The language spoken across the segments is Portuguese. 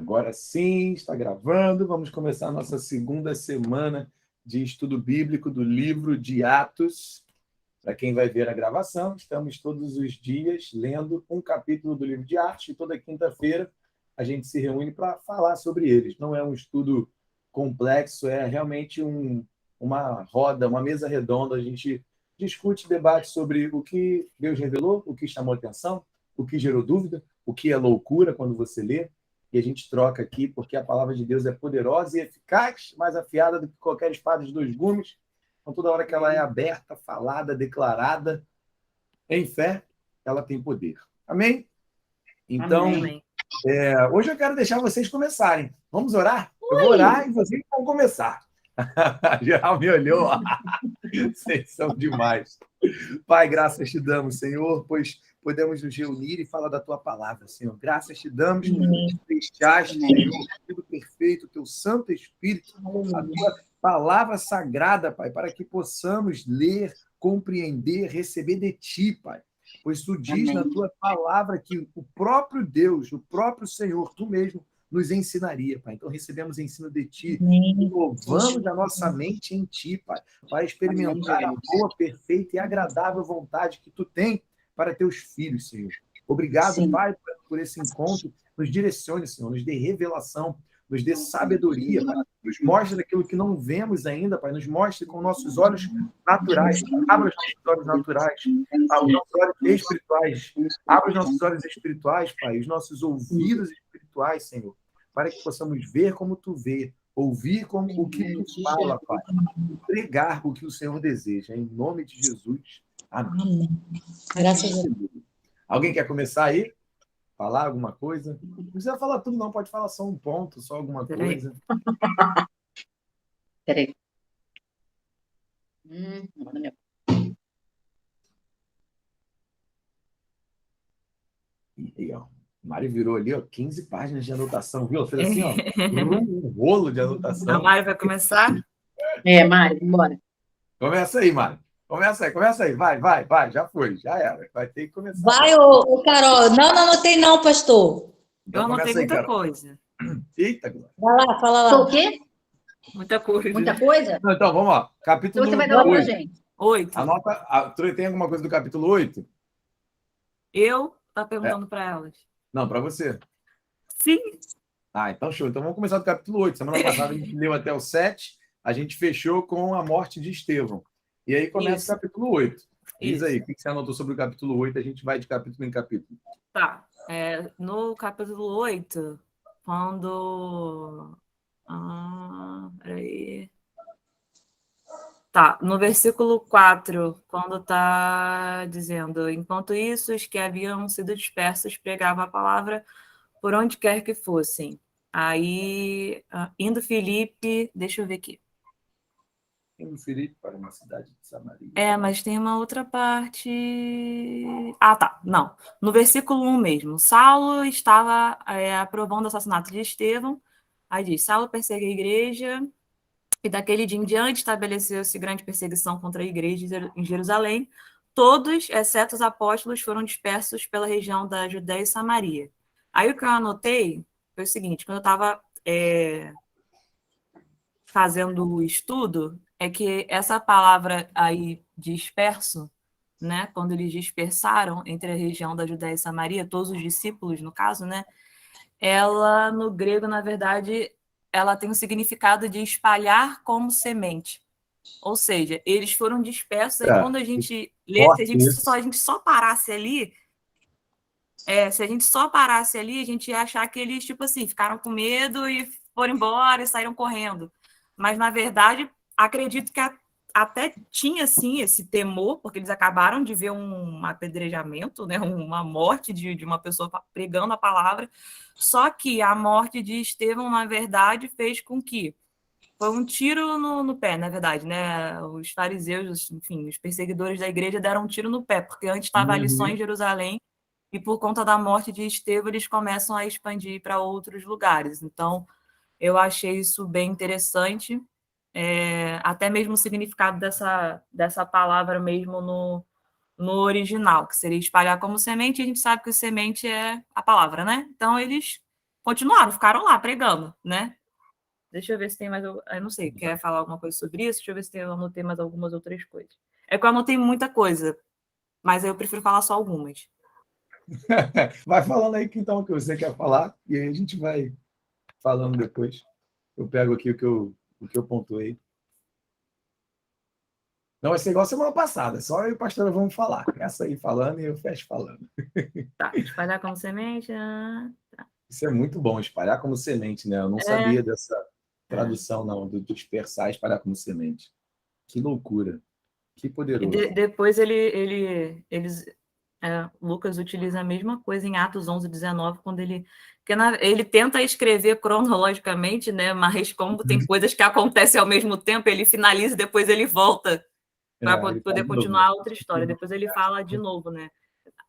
Agora sim, está gravando. Vamos começar a nossa segunda semana de estudo bíblico do livro de Atos. Para quem vai ver a gravação, estamos todos os dias lendo um capítulo do livro de Atos e toda quinta-feira a gente se reúne para falar sobre eles. Não é um estudo complexo, é realmente uma roda, uma mesa redonda. A gente discute, debate sobre o que Deus revelou, o que chamou atenção, o que gerou dúvida, o que é loucura quando você lê. E a gente troca aqui, porque a palavra de Deus é poderosa e eficaz, mais afiada do que qualquer espada de dois gumes. Então, toda hora que ela é aberta, falada, declarada, em fé, ela tem poder. Amém? Então, Amém. Hoje eu quero deixar vocês começarem. Vamos orar? Eu vou orar e vocês vão começar. Geral me olhou. Vocês são demais. Pai, graças te damos, Senhor, pois podemos nos reunir e falar da tua palavra, Senhor. Graças te damos, te deixaste, Senhor, tudo perfeito, teu Santo Espírito, a tua palavra sagrada, Pai, para que possamos ler, compreender, receber de ti, Pai. Pois tu diz na tua palavra que o próprio Deus, o próprio Senhor, tu mesmo, nos ensinaria, Pai. Então recebemos ensino de ti, louvamos a nossa mente em ti, Pai, para experimentar a boa, perfeita e agradável vontade que tu tem para teus filhos, Senhor. Obrigado, Sim. Pai, por esse encontro. Nos direcione, Senhor, nos dê revelação, nos dê sabedoria, Pai. Nos mostre aquilo que não vemos ainda, Pai. Nos mostre com nossos olhos naturais. Abra os nossos olhos naturais, os nossos olhos espirituais. Abra os nossos olhos espirituais, Pai, os nossos ouvidos espirituais, Senhor, para que possamos ver como tu vê, ouvir como o que tu fala, Pai, pregar o que o Senhor deseja. Em nome de Jesus. Amém. Graças a Deus. Alguém quer começar aí? Falar alguma coisa? Não precisa falar tudo, não. Pode falar só um ponto, só alguma coisa. Peraí. E ó, Mário virou ali, ó, 15 páginas de anotação, viu? Fez assim, ó, um rolo de anotação. A Mário vai começar? Mário, bora. Começa aí, Mário. Começa aí. Vai. Já foi, já era. Vai ter que começar. Vai, ô Carol. Não anotei não, pastor. Então, eu anotei muita Carol. Coisa. Eita, Glória. Vai lá, fala lá. O quê? Muita coisa. Muita coisa? Não, então, vamos lá. Capítulo Então você vai dar 8. pra gente. 8. Anota. Tem alguma coisa do capítulo 8? Eu? Tá perguntando para elas. Não, para você. Sim. Então show. Então vamos começar do capítulo 8. Semana passada a gente leu até o 7. A gente fechou com a morte de Estevão. E aí começa o capítulo 8. Diz aí, o que você anotou sobre o capítulo 8? A gente vai de capítulo em capítulo. Tá. No capítulo 8, quando... peraí. Tá, no versículo 4, quando está dizendo: enquanto isso, os que haviam sido dispersos pregavam a palavra por onde quer que fossem. Aí, indo Filipe, deixa eu ver aqui. Indo Filipe para uma cidade de Samaria. Mas tem uma outra parte... tá, não. No versículo 1 mesmo. Saulo estava aprovando o assassinato de Estevão. Aí diz: Saulo persegue a igreja, e daquele dia em diante estabeleceu-se grande perseguição contra a igreja em Jerusalém. Todos, exceto os apóstolos, foram dispersos pela região da Judéia e Samaria. Aí o que eu anotei foi o seguinte: quando eu estava fazendo o estudo, é que essa palavra aí, disperso, né, quando eles dispersaram entre a região da Judéia e Samaria, todos os discípulos, no caso, né, ela, no grego, na verdade, ela tem o significado de espalhar como semente. Ou seja, eles foram dispersos, aí quando a gente lê, se a gente só parasse ali, se a gente só parasse ali, a gente ia achar que eles, tipo assim, ficaram com medo e foram embora e saíram correndo. Mas, na verdade, acredito que até tinha, sim, esse temor, porque eles acabaram de ver um apedrejamento, né, uma morte de uma pessoa pregando a palavra. Só que a morte de Estevão, na verdade, fez com que... Foi um tiro no pé, na verdade, né? Os fariseus, enfim, os perseguidores da igreja deram um tiro no pé, porque antes estava ali só em Jerusalém, e por conta da morte de Estevão, eles começam a expandir para outros lugares. Então, eu achei isso bem interessante, até mesmo o significado dessa palavra mesmo no original, que seria espalhar como semente, e a gente sabe que semente é a palavra, né? Então, eles continuaram, ficaram lá pregando, né? Deixa eu ver se tem mais... Eu não sei, quer falar alguma coisa sobre isso? Deixa eu ver se eu anotei mais algumas outras coisas. É que eu anotei muita coisa, mas eu prefiro falar só algumas. Vai falando aí então o que você quer falar, e aí a gente vai falando depois. Eu pego aqui o que eu pontuei. Não vai ser igual semana passada, só eu e o pastor vamos falar. Essa aí falando e eu fecho falando. Tá, espalhar como semente. Isso é muito bom, espalhar como semente, né? Eu não sabia dessa tradução, não, do dispersar e espalhar como semente. Que loucura. Que poderoso. E depois Lucas utiliza a mesma coisa em Atos 11:19, quando ele tenta escrever cronologicamente, né? Mas como tem coisas que acontecem ao mesmo tempo, ele finaliza e depois ele volta para poder continuar a outra história. Depois ele fala de novo, né?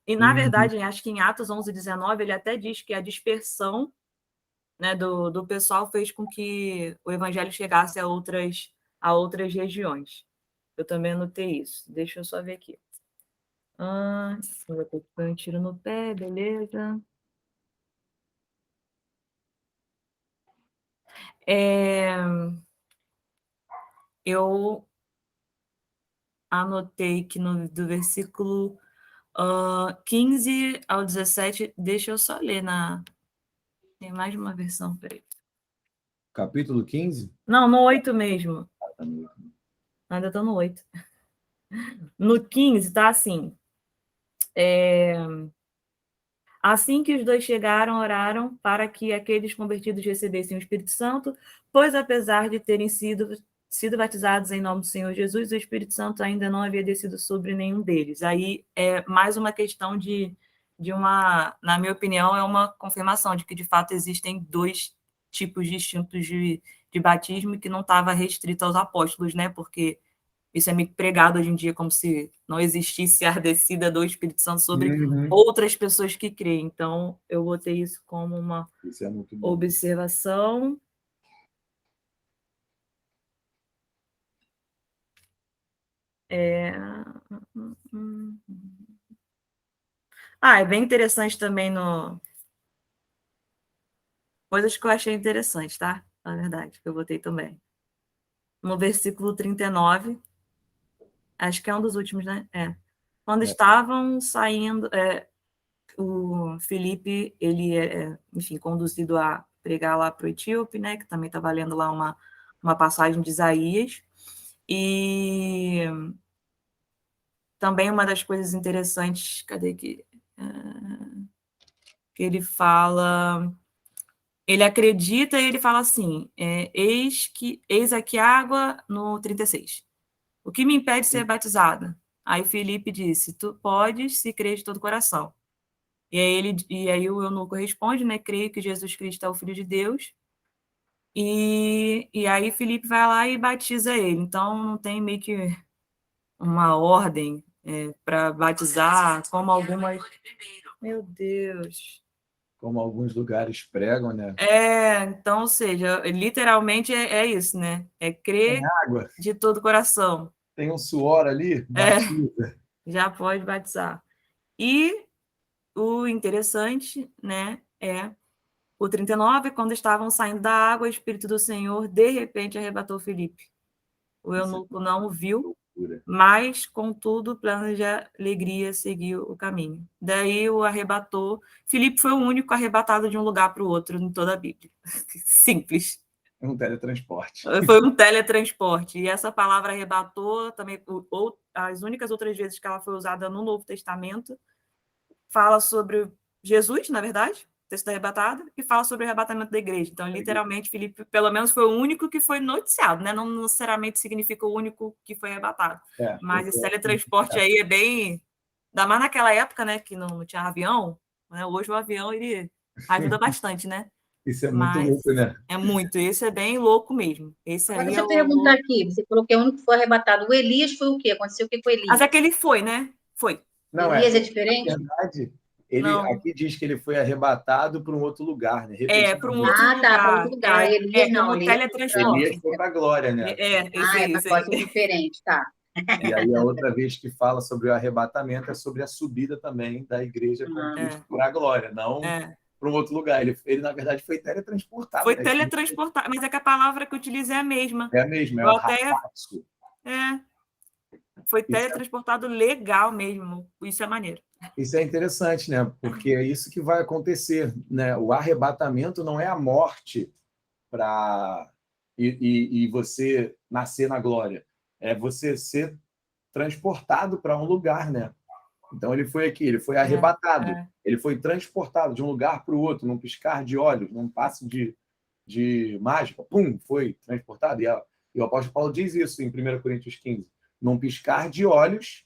E, na verdade, acho que em Atos 11:19, ele até diz que a dispersão, né, do pessoal fez com que o evangelho chegasse a outras regiões. Eu também anotei isso. Deixa eu só ver aqui. Eu vou ter um tiro no pé, beleza. Eu anotei que do versículo 15 ao 17, deixa eu só ler Tem mais de uma versão, peraí. Capítulo 15? Não, no 8 mesmo. Ainda estou no 8. No 15 está assim. Assim que os dois chegaram, oraram para que aqueles convertidos recebessem o Espírito Santo, pois apesar de terem sido batizados em nome do Senhor Jesus, o Espírito Santo ainda não havia descido sobre nenhum deles. Aí é mais uma questão na minha opinião, é uma confirmação de que, de fato, existem dois tipos distintos de batismo que não estava restrito aos apóstolos, né? Porque isso é meio pregado hoje em dia como se não existisse a descida do Espírito Santo sobre outras pessoas que creem. Então, eu botei isso como uma observação. É bem interessante também coisas que eu achei interessantes, tá? Na verdade, que eu botei também. No versículo 39, acho que é um dos últimos, né? Quando estavam saindo, o Felipe, ele enfim, conduzido a pregar lá para o Etíope, né? Que também estava lendo lá uma passagem de Isaías. E também uma das coisas interessantes, cadê aqui? Que ele fala... Ele acredita e ele fala assim, eis aqui água no 36. O que me impede de ser batizada? Aí Felipe disse, tu podes se crer de todo o coração. E aí o eunuco responde, né? Creio que Jesus Cristo é o Filho de Deus. E aí Felipe vai lá e batiza ele. Então não tem meio que uma ordem para batizar, como algumas... Meu Deus... Como alguns lugares pregam, né? Então, ou seja, literalmente é isso, né? É crer água. De todo o coração. Tem um suor ali, batiza. Já pode batizar. E o interessante, né, é o 39, quando estavam saindo da água, o Espírito do Senhor, de repente, arrebatou Felipe. O eunuco não o viu, mas, contudo, plano de alegria seguiu o caminho. Daí o arrebatou. Filipe foi o único arrebatado de um lugar para o outro em toda a Bíblia. Simples. Um teletransporte. Foi um teletransporte. E essa palavra arrebatou também, ou as únicas outras vezes que ela foi usada no Novo Testamento, fala sobre Jesus, na verdade, ter sido arrebatado, e fala sobre o arrebatamento da igreja. Então, literalmente, Filipe, pelo menos, foi o único que foi noticiado, né? Não necessariamente significa o único que foi arrebatado. Mas esse teletransporte aí é bem... Ainda mais naquela época, né? Que não tinha avião. Né? Hoje o avião, ele ajuda bastante, né? Isso é muito louco, né? É muito. Esse é bem louco mesmo. Esse aí deixa eu perguntar aqui. Você falou que é o único que foi arrebatado. O Elias foi o quê? Aconteceu o que com o Elias? Mas é que ele foi, né? Foi. Não, Elias é diferente? Na verdade, aqui diz que ele foi arrebatado para um outro lugar, né? Para um outro lugar. Tá, para outro lugar. Elias não. Como teletransporte. Elias foi para a glória, né? Isso. Pode ser diferente, tá. E aí a outra vez que fala sobre o arrebatamento é sobre a subida também da igreja para a glória, não para um outro lugar. Ele, na verdade, foi teletransportado. Foi Né? teletransportado, mas é que a palavra que utiliza é a mesma. É a mesma, é Eu o até rapaço. foi Isso teletransportado legal mesmo. Isso é maneiro. Isso é interessante, né? Porque é isso que vai acontecer, né? O arrebatamento não é a morte para e você nascer na glória, é você ser transportado para um lugar, né? Então ele foi aqui, ele foi arrebatado, ele foi transportado de um lugar para o outro, num piscar de olhos, num passe de mágica, pum, foi transportado. E o apóstolo Paulo diz isso em 1 Coríntios 15. Num piscar de olhos,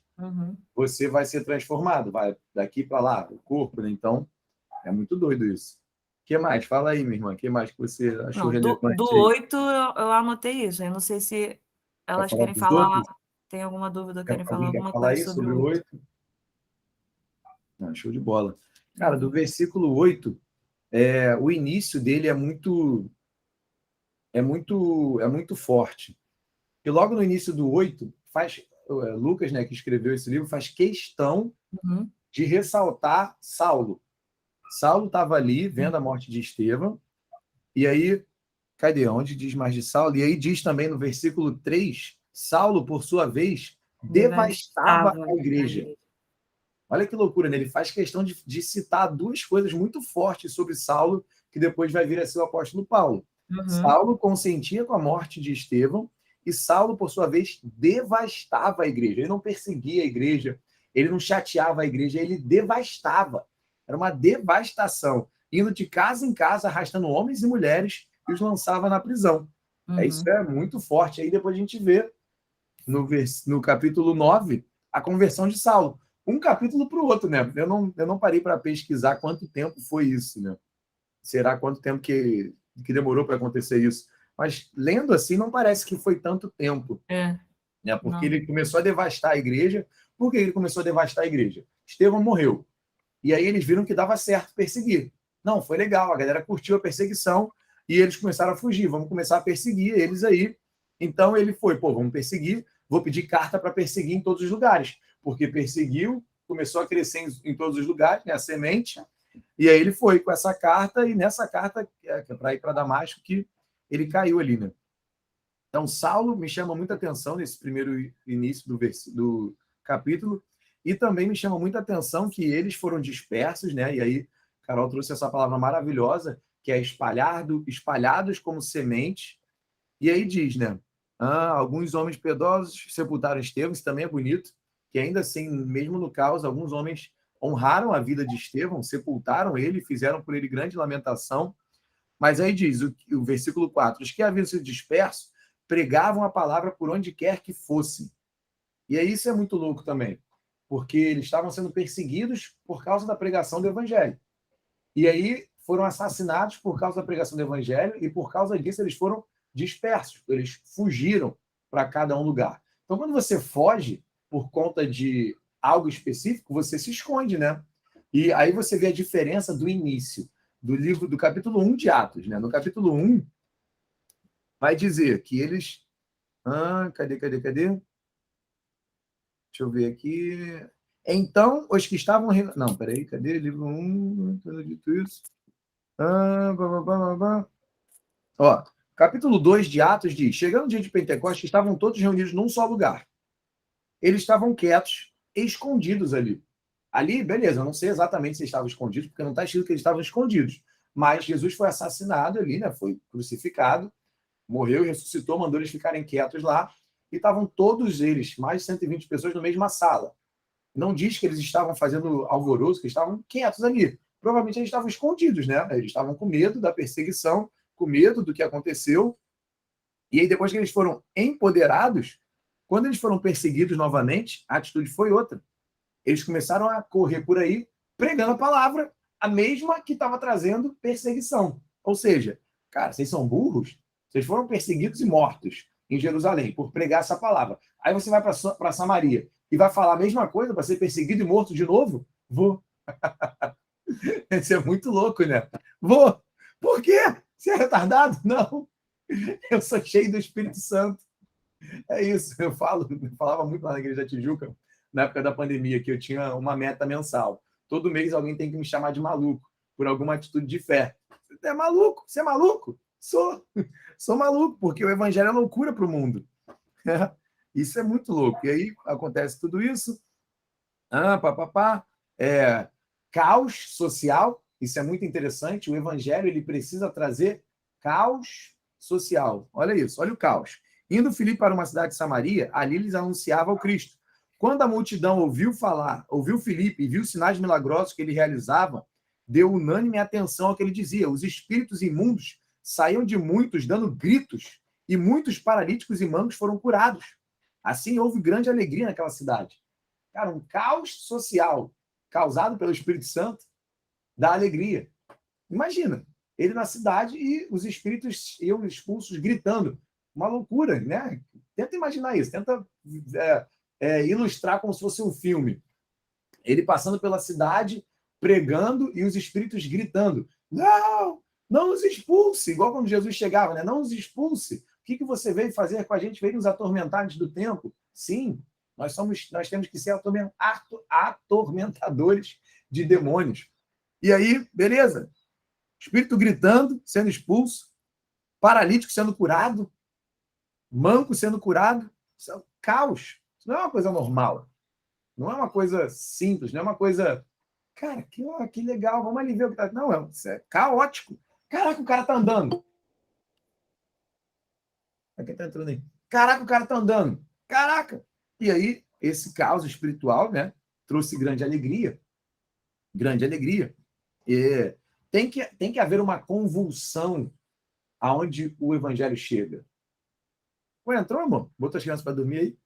você vai ser transformado, vai daqui para lá, o corpo, né? Então, é muito doido isso. O que mais? Fala aí, minha irmã, o que mais que você achou Não, do relevante aí? 8 eu anotei isso. Eu não sei se Quer elas falar querem dos falar, outros? tem alguma dúvida, querem falar Alguém quer alguma falar coisa aí sobre sobre o o 8. 8? Não, show de bola. Cara, do versículo 8, o início dele é muito forte. E logo no início do 8, Lucas, né, que escreveu esse livro, faz questão de ressaltar Saulo. Saulo estava ali vendo a morte de Estevão, e aí, cadê? Onde diz mais de Saulo? E aí diz também no versículo 3, Saulo, por sua vez, devastava a igreja. Olha que loucura, né? Ele faz questão de citar duas coisas muito fortes sobre Saulo, que depois vai vir a ser o apóstolo Paulo. Saulo consentia com a morte de Estevão, e Saulo, por sua vez, devastava a igreja. Ele não perseguia a igreja, ele não chateava a igreja, ele devastava. Era uma devastação, indo de casa em casa, arrastando homens e mulheres, e os lançava na prisão. Isso é muito forte. Aí depois a gente vê, no capítulo 9, a conversão de Saulo. Um capítulo para o outro, né? Eu não parei para pesquisar quanto tempo foi isso, né? Será quanto tempo que demorou para acontecer isso? Mas lendo assim, não parece que foi tanto tempo, né? Porque ele começou a devastar a igreja. Por que ele começou a devastar a igreja? Estevão morreu. E aí eles viram que dava certo perseguir. Não, foi legal, a galera curtiu a perseguição e eles começaram a fugir. Vamos começar a perseguir eles aí. Então ele foi, vamos perseguir, vou pedir carta para perseguir em todos os lugares. Porque perseguiu, começou a crescer em todos os lugares, né, a semente. E aí ele foi com essa carta, e nessa carta, que é para ir para Damasco, que ele caiu ali, né? Então, Saulo me chama muita atenção nesse primeiro início do capítulo, e também me chama muita atenção que eles foram dispersos, né? E aí, Carol trouxe essa palavra maravilhosa, que é espalhados como semente. E aí diz, né? Alguns homens piedosos sepultaram Estevão, isso também é bonito, que ainda assim, mesmo no caos, alguns homens honraram a vida de Estevão, sepultaram ele, fizeram por ele grande lamentação. Mas aí diz, o versículo 4, os que haviam sido dispersos pregavam a palavra por onde quer que fossem. E aí isso é muito louco também, porque eles estavam sendo perseguidos por causa da pregação do evangelho. E aí foram assassinados por causa da pregação do evangelho, e por causa disso eles foram dispersos, eles fugiram para cada um lugar. Então, quando você foge por conta de algo específico, você se esconde, né? E aí você vê a diferença do início do livro, do capítulo 1 de Atos, né? No capítulo 1, vai dizer que eles... cadê? Deixa eu ver aqui. Então, os que estavam... Não, peraí, cadê? Livro 1, tudo dito isso. Ó, capítulo 2 de Atos diz, chegando o dia de Pentecostes, estavam todos reunidos num só lugar. Eles estavam quietos, escondidos ali. Ali, beleza, eu não sei exatamente se eles estavam escondidos, porque não está escrito que eles estavam escondidos. Mas Jesus foi assassinado ali, né? Foi crucificado, morreu e ressuscitou, mandou eles ficarem quietos lá. E estavam todos eles, mais de 120 pessoas, na mesma sala. Não diz que eles estavam fazendo alvoroço, que estavam quietos ali. Provavelmente eles estavam escondidos, né? Eles estavam com medo da perseguição, com medo do que aconteceu. E aí, depois que eles foram empoderados, quando eles foram perseguidos novamente, a atitude foi outra. Eles começaram a correr por aí, pregando a palavra, a mesma que estava trazendo perseguição. Ou seja, cara, vocês são burros? Vocês foram perseguidos e mortos em Jerusalém por pregar essa palavra. Aí você vai para Samaria e vai falar a mesma coisa para ser perseguido e morto de novo? Vou. Isso é muito louco, né? Vou. Por quê? Você é retardado? Não. Eu sou cheio do Espírito Santo. É isso. Eu falava muito lá na Igreja da Tijuca, na época da pandemia, que eu tinha uma meta mensal. Todo mês alguém tem que me chamar de maluco. por alguma atitude de fé. Você é maluco? Você é maluco? Sou. Sou maluco, porque o evangelho é loucura para o mundo. Isso é muito louco. E aí acontece tudo isso. Caos social. Isso é muito interessante. O evangelho ele precisa trazer caos social. Olha isso, olha o caos. Indo Filipe para uma cidade de Samaria, ali lhes anunciava o Cristo. Quando a multidão ouviu Filipe e viu os sinais milagrosos que ele realizava, deu unânime atenção ao que ele dizia. Os espíritos imundos saíam de muitos, dando gritos, e muitos paralíticos e mancos foram curados. Assim, houve grande alegria naquela cidade. Cara, um caos social causado pelo Espírito Santo dá alegria. Imagina, ele na cidade e os espíritos iam expulsos gritando. Uma loucura, né? Tenta imaginar isso, tenta ilustrar como se fosse um filme. Ele passando pela cidade, pregando e os espíritos gritando. Não, não nos expulse. Igual quando Jesus chegava, né? Não nos expulse. O que você veio fazer com a gente? Veio nos atormentar antes do tempo? Sim, nós temos que ser atormentadores de demônios. E aí, beleza. Espírito gritando, sendo expulso, paralítico sendo curado, manco sendo curado. Isso é um caos. Isso não é uma coisa normal. Não é uma coisa simples, não é uma coisa... Cara, que legal, vamos ali ver o que tá... Não, isso é caótico. Caraca, o cara tá andando. Quem tá entrando aí? Caraca, o cara tá andando. Caraca! E aí, esse caos espiritual, né, trouxe grande alegria. Grande alegria. E tem que haver uma convulsão aonde o evangelho chega. Ué, entrou, amor? Botou as crianças para dormir aí?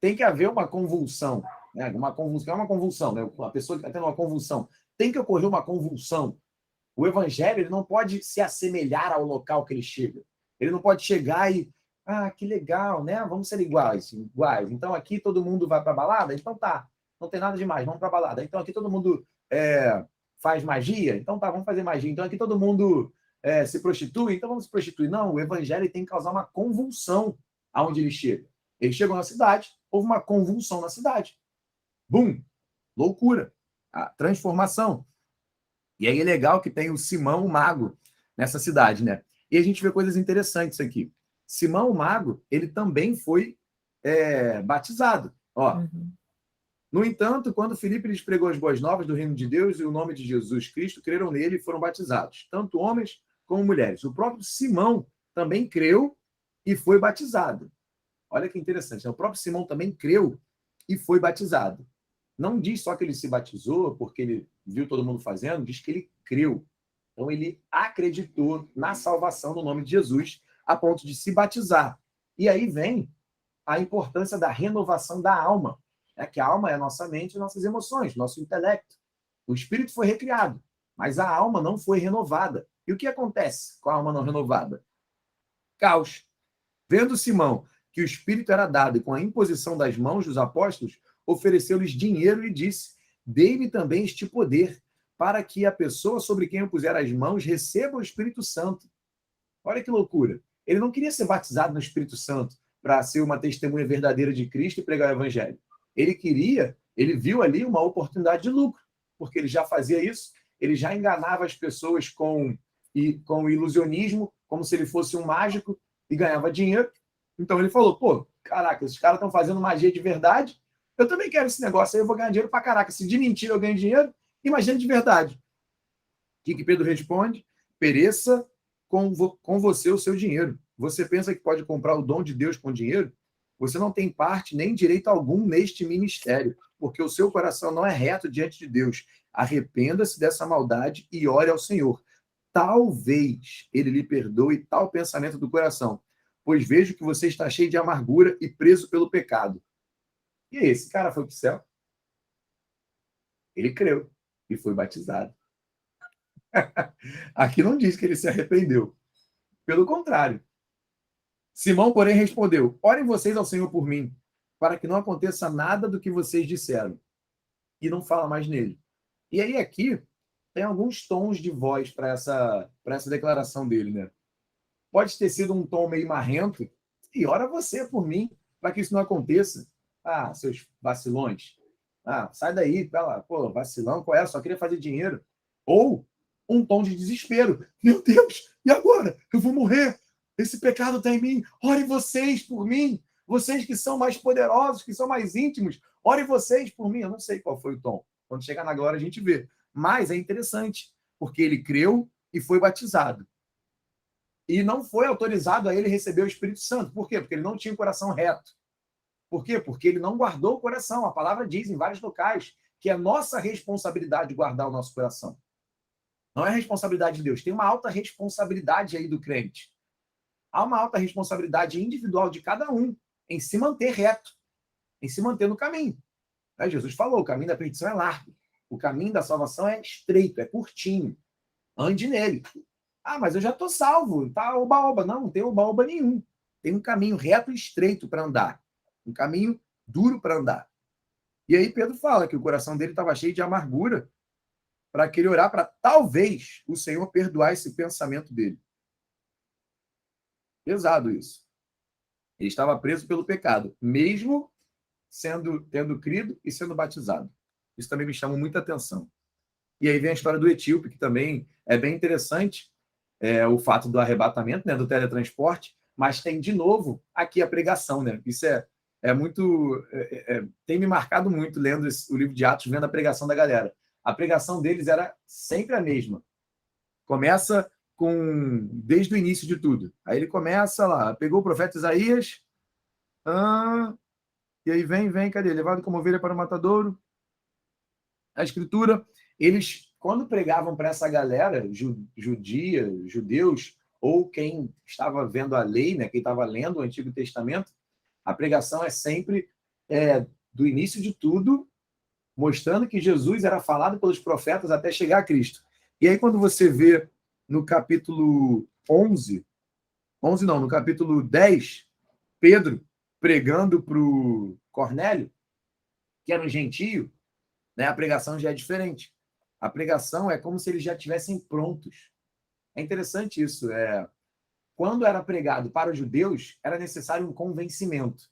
Tem que haver uma convulsão. Né? Uma convulsão é uma convulsão. Né? A pessoa que está tendo uma convulsão. Tem que ocorrer uma convulsão. O evangelho ele não pode se assemelhar ao local que ele chega. Ele não pode chegar e... que legal, né? Vamos ser iguais. Então, aqui todo mundo vai para a balada? Então tá. Não tem nada demais, vamos para a balada. Então, aqui todo mundo faz magia? Então tá, vamos fazer magia. Então, aqui todo mundo se prostitui? Então, vamos se prostituir. Não, o evangelho tem que causar uma convulsão aonde ele chega. Ele chegou na cidade, houve uma convulsão na cidade. Bum! Loucura. A transformação. E aí é legal que tem o Simão o Mago nessa cidade, né? E a gente vê coisas interessantes aqui. Simão o Mago, ele também foi batizado. Ó. No entanto, quando Filipe lhes pregou as boas novas do reino de Deus e o nome de Jesus Cristo, creram nele e foram batizados, tanto homens como mulheres. O próprio Simão também creu e foi batizado. Olha que interessante, né? O próprio Simão também creu e foi batizado. Não diz só que ele se batizou porque ele viu todo mundo fazendo, diz que ele creu. Então, ele acreditou na salvação no nome de Jesus a ponto de se batizar. E aí vem a importância da renovação da alma. Que a alma é a nossa mente e nossas emoções, nosso intelecto. O espírito foi recriado, mas a alma não foi renovada. E o que acontece com a alma não renovada? Caos. Vendo Simão que o espírito era dado e com a imposição das mãos dos apóstolos, ofereceu-lhes dinheiro e disse: dei-me também este poder, para que a pessoa sobre quem eu puser as mãos receba o Espírito Santo. Olha que loucura. Ele não queria ser batizado no Espírito Santo para ser uma testemunha verdadeira de Cristo e pregar o evangelho. Ele viu ali uma oportunidade de lucro, porque ele já fazia isso, ele já enganava as pessoas com ilusionismo, como se ele fosse um mágico e ganhava dinheiro. Então ele falou, caraca, esses caras estão fazendo magia de verdade, eu também quero esse negócio aí, eu vou ganhar dinheiro pra caraca. Se de mentira eu ganho dinheiro, imagina de verdade. O que Pedro responde? Pereça com você o seu dinheiro. Você pensa que pode comprar o dom de Deus com dinheiro? Você não tem parte nem direito algum neste ministério, porque o seu coração não é reto diante de Deus. Arrependa-se dessa maldade e ore ao Senhor. Talvez ele lhe perdoe tal pensamento do coração, pois vejo que você está cheio de amargura e preso pelo pecado. E aí, esse cara foi para o céu. Ele creu e foi batizado. Aqui não diz que ele se arrependeu. Pelo contrário. Simão, porém, respondeu: orem vocês ao Senhor por mim, para que não aconteça nada do que vocês disseram. E não fala mais nele. E aí aqui tem alguns tons de voz para essa declaração dele, né? Pode ter sido um tom meio marrento. E ora você por mim, para que isso não aconteça. Seus vacilões. Ah, sai daí, pô, vacilão, qual é? Só queria fazer dinheiro. Ou um tom de desespero. Meu Deus, e agora? Eu vou morrer. Esse pecado está em mim. Orem vocês por mim. Vocês que são mais poderosos, que são mais íntimos. Orem vocês por mim. Eu não sei qual foi o tom. Quando chegar na glória, a gente vê. Mas é interessante, porque ele creu e foi batizado. E não foi autorizado a ele receber o Espírito Santo. Por quê? Porque ele não tinha o coração reto. Por quê? Porque ele não guardou o coração. A palavra diz em vários locais que é nossa responsabilidade guardar o nosso coração. Não é responsabilidade de Deus. Tem uma alta responsabilidade aí do crente. Há uma alta responsabilidade individual de cada um em se manter reto, em se manter no caminho. Jesus falou, o caminho da perdição é largo. O caminho da salvação é estreito, é curtinho. Ande nele. Ah, mas eu já estou salvo. Tá oba-oba. Não tem oba-oba nenhum. Tem um caminho reto e estreito para andar. Um caminho duro para andar. E aí Pedro fala que o coração dele estava cheio de amargura para que ele orar para talvez o Senhor perdoar esse pensamento dele. Pesado isso. Ele estava preso pelo pecado, mesmo tendo crido e sendo batizado. Isso também me chama muita atenção. E aí vem a história do etíope, que também é bem interessante, o fato do arrebatamento, né, do teletransporte, mas tem de novo aqui a pregação, né? Isso é muito... tem me marcado muito lendo o livro de Atos, vendo a pregação da galera. A pregação deles era sempre a mesma. Começa desde o início de tudo. Aí ele começa lá, pegou o profeta Isaías, e aí vem, cadê? Levado como ovelha para o matadouro. A escritura, eles, quando pregavam para essa galera, judeus, ou quem estava vendo a lei, né, quem estava lendo o Antigo Testamento, a pregação é sempre do início de tudo, mostrando que Jesus era falado pelos profetas até chegar a Cristo. E aí, quando você vê no capítulo 11 não, no capítulo 10, Pedro pregando para o Cornélio, que era um gentio, né, a pregação já é diferente. A pregação é como se eles já estivessem prontos. É interessante isso. Quando era pregado para os judeus, era necessário um convencimento.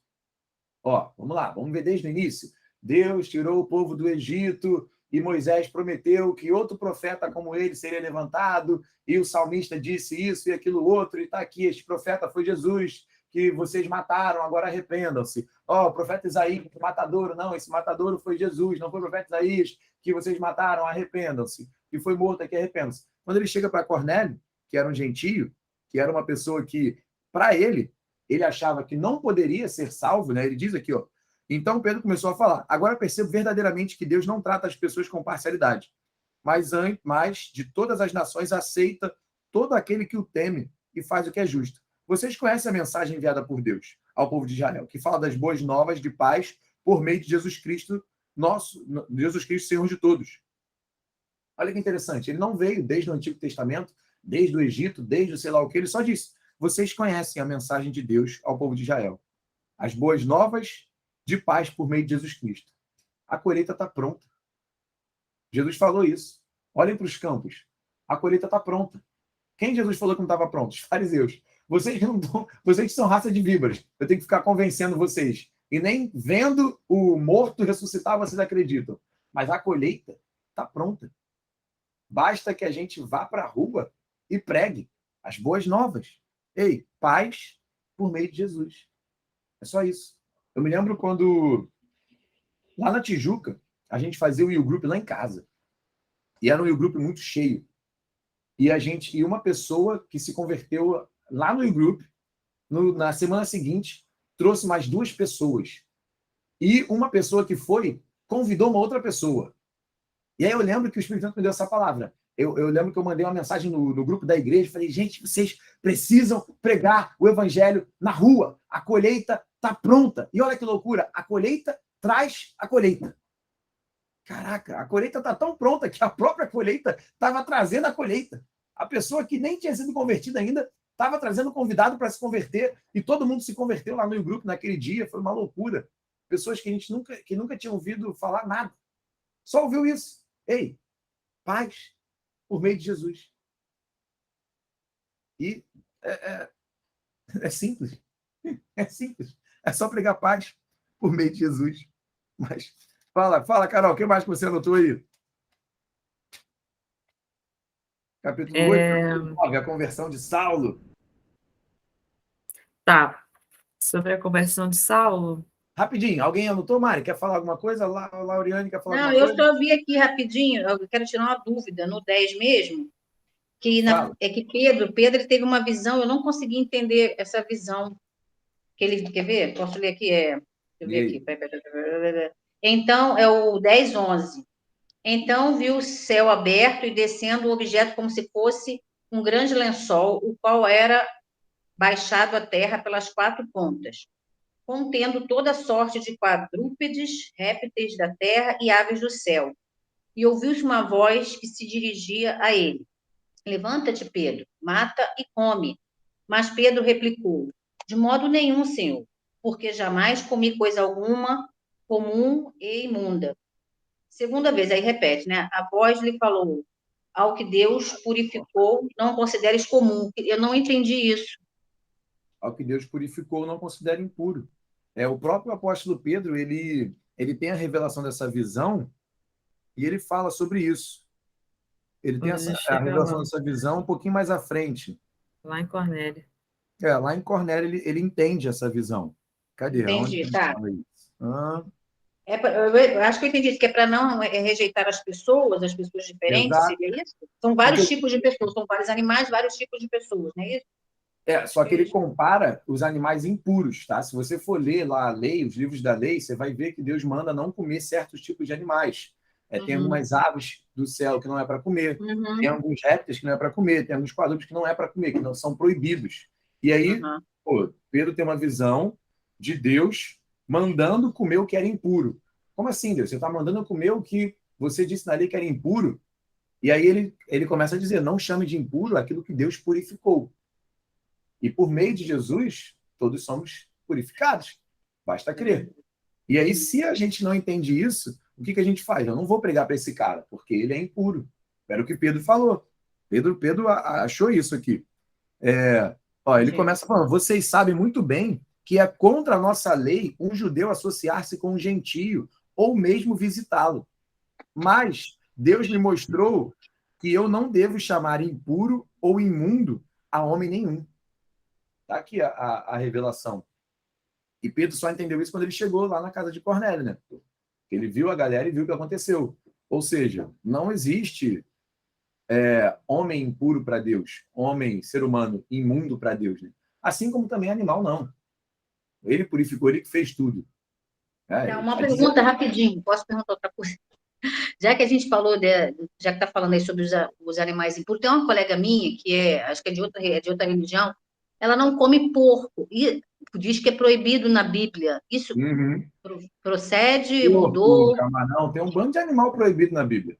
Vamos lá, vamos ver desde o início. Deus tirou o povo do Egito e Moisés prometeu que outro profeta como ele seria levantado, e o salmista disse isso e aquilo outro, e está aqui, este profeta foi Jesus, que vocês mataram, agora arrependam-se. O profeta Isaías, matadouro, não, esse matadouro foi Jesus, não foi o profeta Isaías que vocês mataram, arrependam-se. Que foi morto aqui, arrependam-se. Quando ele chega para Cornélio, que era um gentio, que era uma pessoa que, para ele achava que não poderia ser salvo, né? Ele diz aqui, então Pedro começou a falar, agora percebo verdadeiramente que Deus não trata as pessoas com parcialidade, mas de todas as nações aceita todo aquele que o teme e faz o que é justo. Vocês conhecem a mensagem enviada por Deus ao povo de Israel, que fala das boas novas de paz por meio de Jesus Cristo, Senhor de todos. Olha que interessante, ele não veio desde o Antigo Testamento, desde o Egito, desde o sei lá o que, ele só disse, vocês conhecem a mensagem de Deus ao povo de Israel. As boas novas de paz por meio de Jesus Cristo. A colheita está pronta. Jesus falou isso. Olhem para os campos. A colheita está pronta. Quem Jesus falou que não estava pronto? Os fariseus. Vocês são raça de víboras. Eu tenho que ficar convencendo vocês. E nem vendo o morto ressuscitar, vocês acreditam. Mas a colheita está pronta. Basta que a gente vá para a rua e pregue as boas novas. Ei, paz por meio de Jesus. É só isso. Eu me lembro quando, lá na Tijuca, a gente fazia o YouGroup lá em casa. E era um YouGroup muito cheio. E uma pessoa que se converteu lá no YouGroup, na semana seguinte, trouxe mais 2 pessoas. E uma pessoa que foi, convidou uma outra pessoa. E aí eu lembro que o Espírito Santo me deu essa palavra. Eu lembro que eu mandei uma mensagem no grupo da igreja, falei, gente, vocês precisam pregar o evangelho na rua. A colheita está pronta. E olha que loucura, a colheita traz a colheita. Caraca, a colheita está tão pronta que a própria colheita estava trazendo a colheita. A pessoa que nem tinha sido convertida ainda estava trazendo convidado para se converter e todo mundo se converteu lá no grupo naquele dia. Foi uma loucura. Pessoas que a gente nunca tinha ouvido falar nada. Só ouviu isso. Ei, paz por meio de Jesus. E é simples. É simples. É só pregar paz por meio de Jesus. Mas Fala, Carol, o que mais que você anotou aí? Capítulo 8, capítulo 9, a conversão de Saulo. Tá. Sobre a conversão de Saulo. Rapidinho, alguém anotou, Mari? Quer falar alguma coisa? Lauriane quer falar Não, alguma eu coisa? só vi aqui rapidinho, eu quero tirar uma dúvida, no 10 mesmo, Fala. é que Pedro ele teve uma visão, eu não consegui entender essa visão que ele, quer ver? Posso ler aqui? Deixa eu E ver aqui. aí? Então, é o 10, 11. Então viu o céu aberto e descendo um objeto como se fosse um grande lençol, o qual era baixado à terra pelas quatro pontas, contendo toda sorte de quadrúpedes, répteis da terra e aves do céu. E ouviu-se uma voz que se dirigia a ele: Levanta-te, Pedro, mata e come. Mas Pedro replicou: De modo nenhum, Senhor, porque jamais comi coisa alguma comum e imunda. Segunda vez, aí repete, né? A voz lhe falou: Ao que Deus purificou, não consideres comum. Eu não entendi isso. Ao que Deus purificou, não considera impuro. O próprio apóstolo Pedro, ele tem a revelação dessa visão e ele fala sobre isso. Ele tem Quando a gente a chega revelação lá, dessa visão um pouquinho mais à frente. lá em Cornélio. Lá em Cornélio, ele entende essa visão. Cadê? Aonde que Entendi, ele tá? fala isso? Eu acho que eu entendi isso, que é para não rejeitar as pessoas diferentes, Exato. seria isso? São vários Porque, tipos de pessoas, são vários animais, vários tipos de pessoas, não é isso? só que ele compara os animais impuros, tá? Se você for ler lá a lei, os livros da lei, você vai ver que Deus manda não comer certos tipos de animais. Tem algumas aves do céu que não é para comer, tem Uhum, alguns répteis que não é para comer, tem alguns quadrúpedes que não é para comer, que não são proibidos. E aí, uhum. Pedro tem uma visão de Deus mandando comer o que era impuro. Como assim, Deus? Você está mandando eu comer o que você disse na lei que era impuro? E aí ele começa a dizer, não chame de impuro aquilo que Deus purificou. E por meio de Jesus, todos somos purificados. Basta crer. E aí, se a gente não entende isso, o que a gente faz? Eu não vou pregar para esse cara, porque ele é impuro. Era o que Pedro falou. Pedro achou isso aqui. Ele começa falando: vocês sabem muito bem que é contra a nossa lei um judeu associar-se com um gentio ou mesmo visitá-lo. Mas Deus me mostrou que eu não devo chamar impuro ou imundo a homem nenhum. Está aqui a revelação. E Pedro só entendeu isso quando ele chegou lá na casa de Cornélio, né? Ele viu a galera e viu o que aconteceu. Ou seja, não existe homem impuro para Deus, homem, ser humano imundo para Deus. Né? Assim como também animal, não. Ele purificou, ele que fez tudo. Tá, Ele uma está dizendo. pergunta rapidinho, posso perguntar outra coisa? Já que a gente falou, já que está falando aí sobre os animais impuros, tem uma colega minha que acho que é de outra religião, ela não come porco e diz que é proibido na Bíblia. Isso Uhum. procede, Porco, mudou? camarão, tem um bando de animal proibido na Bíblia.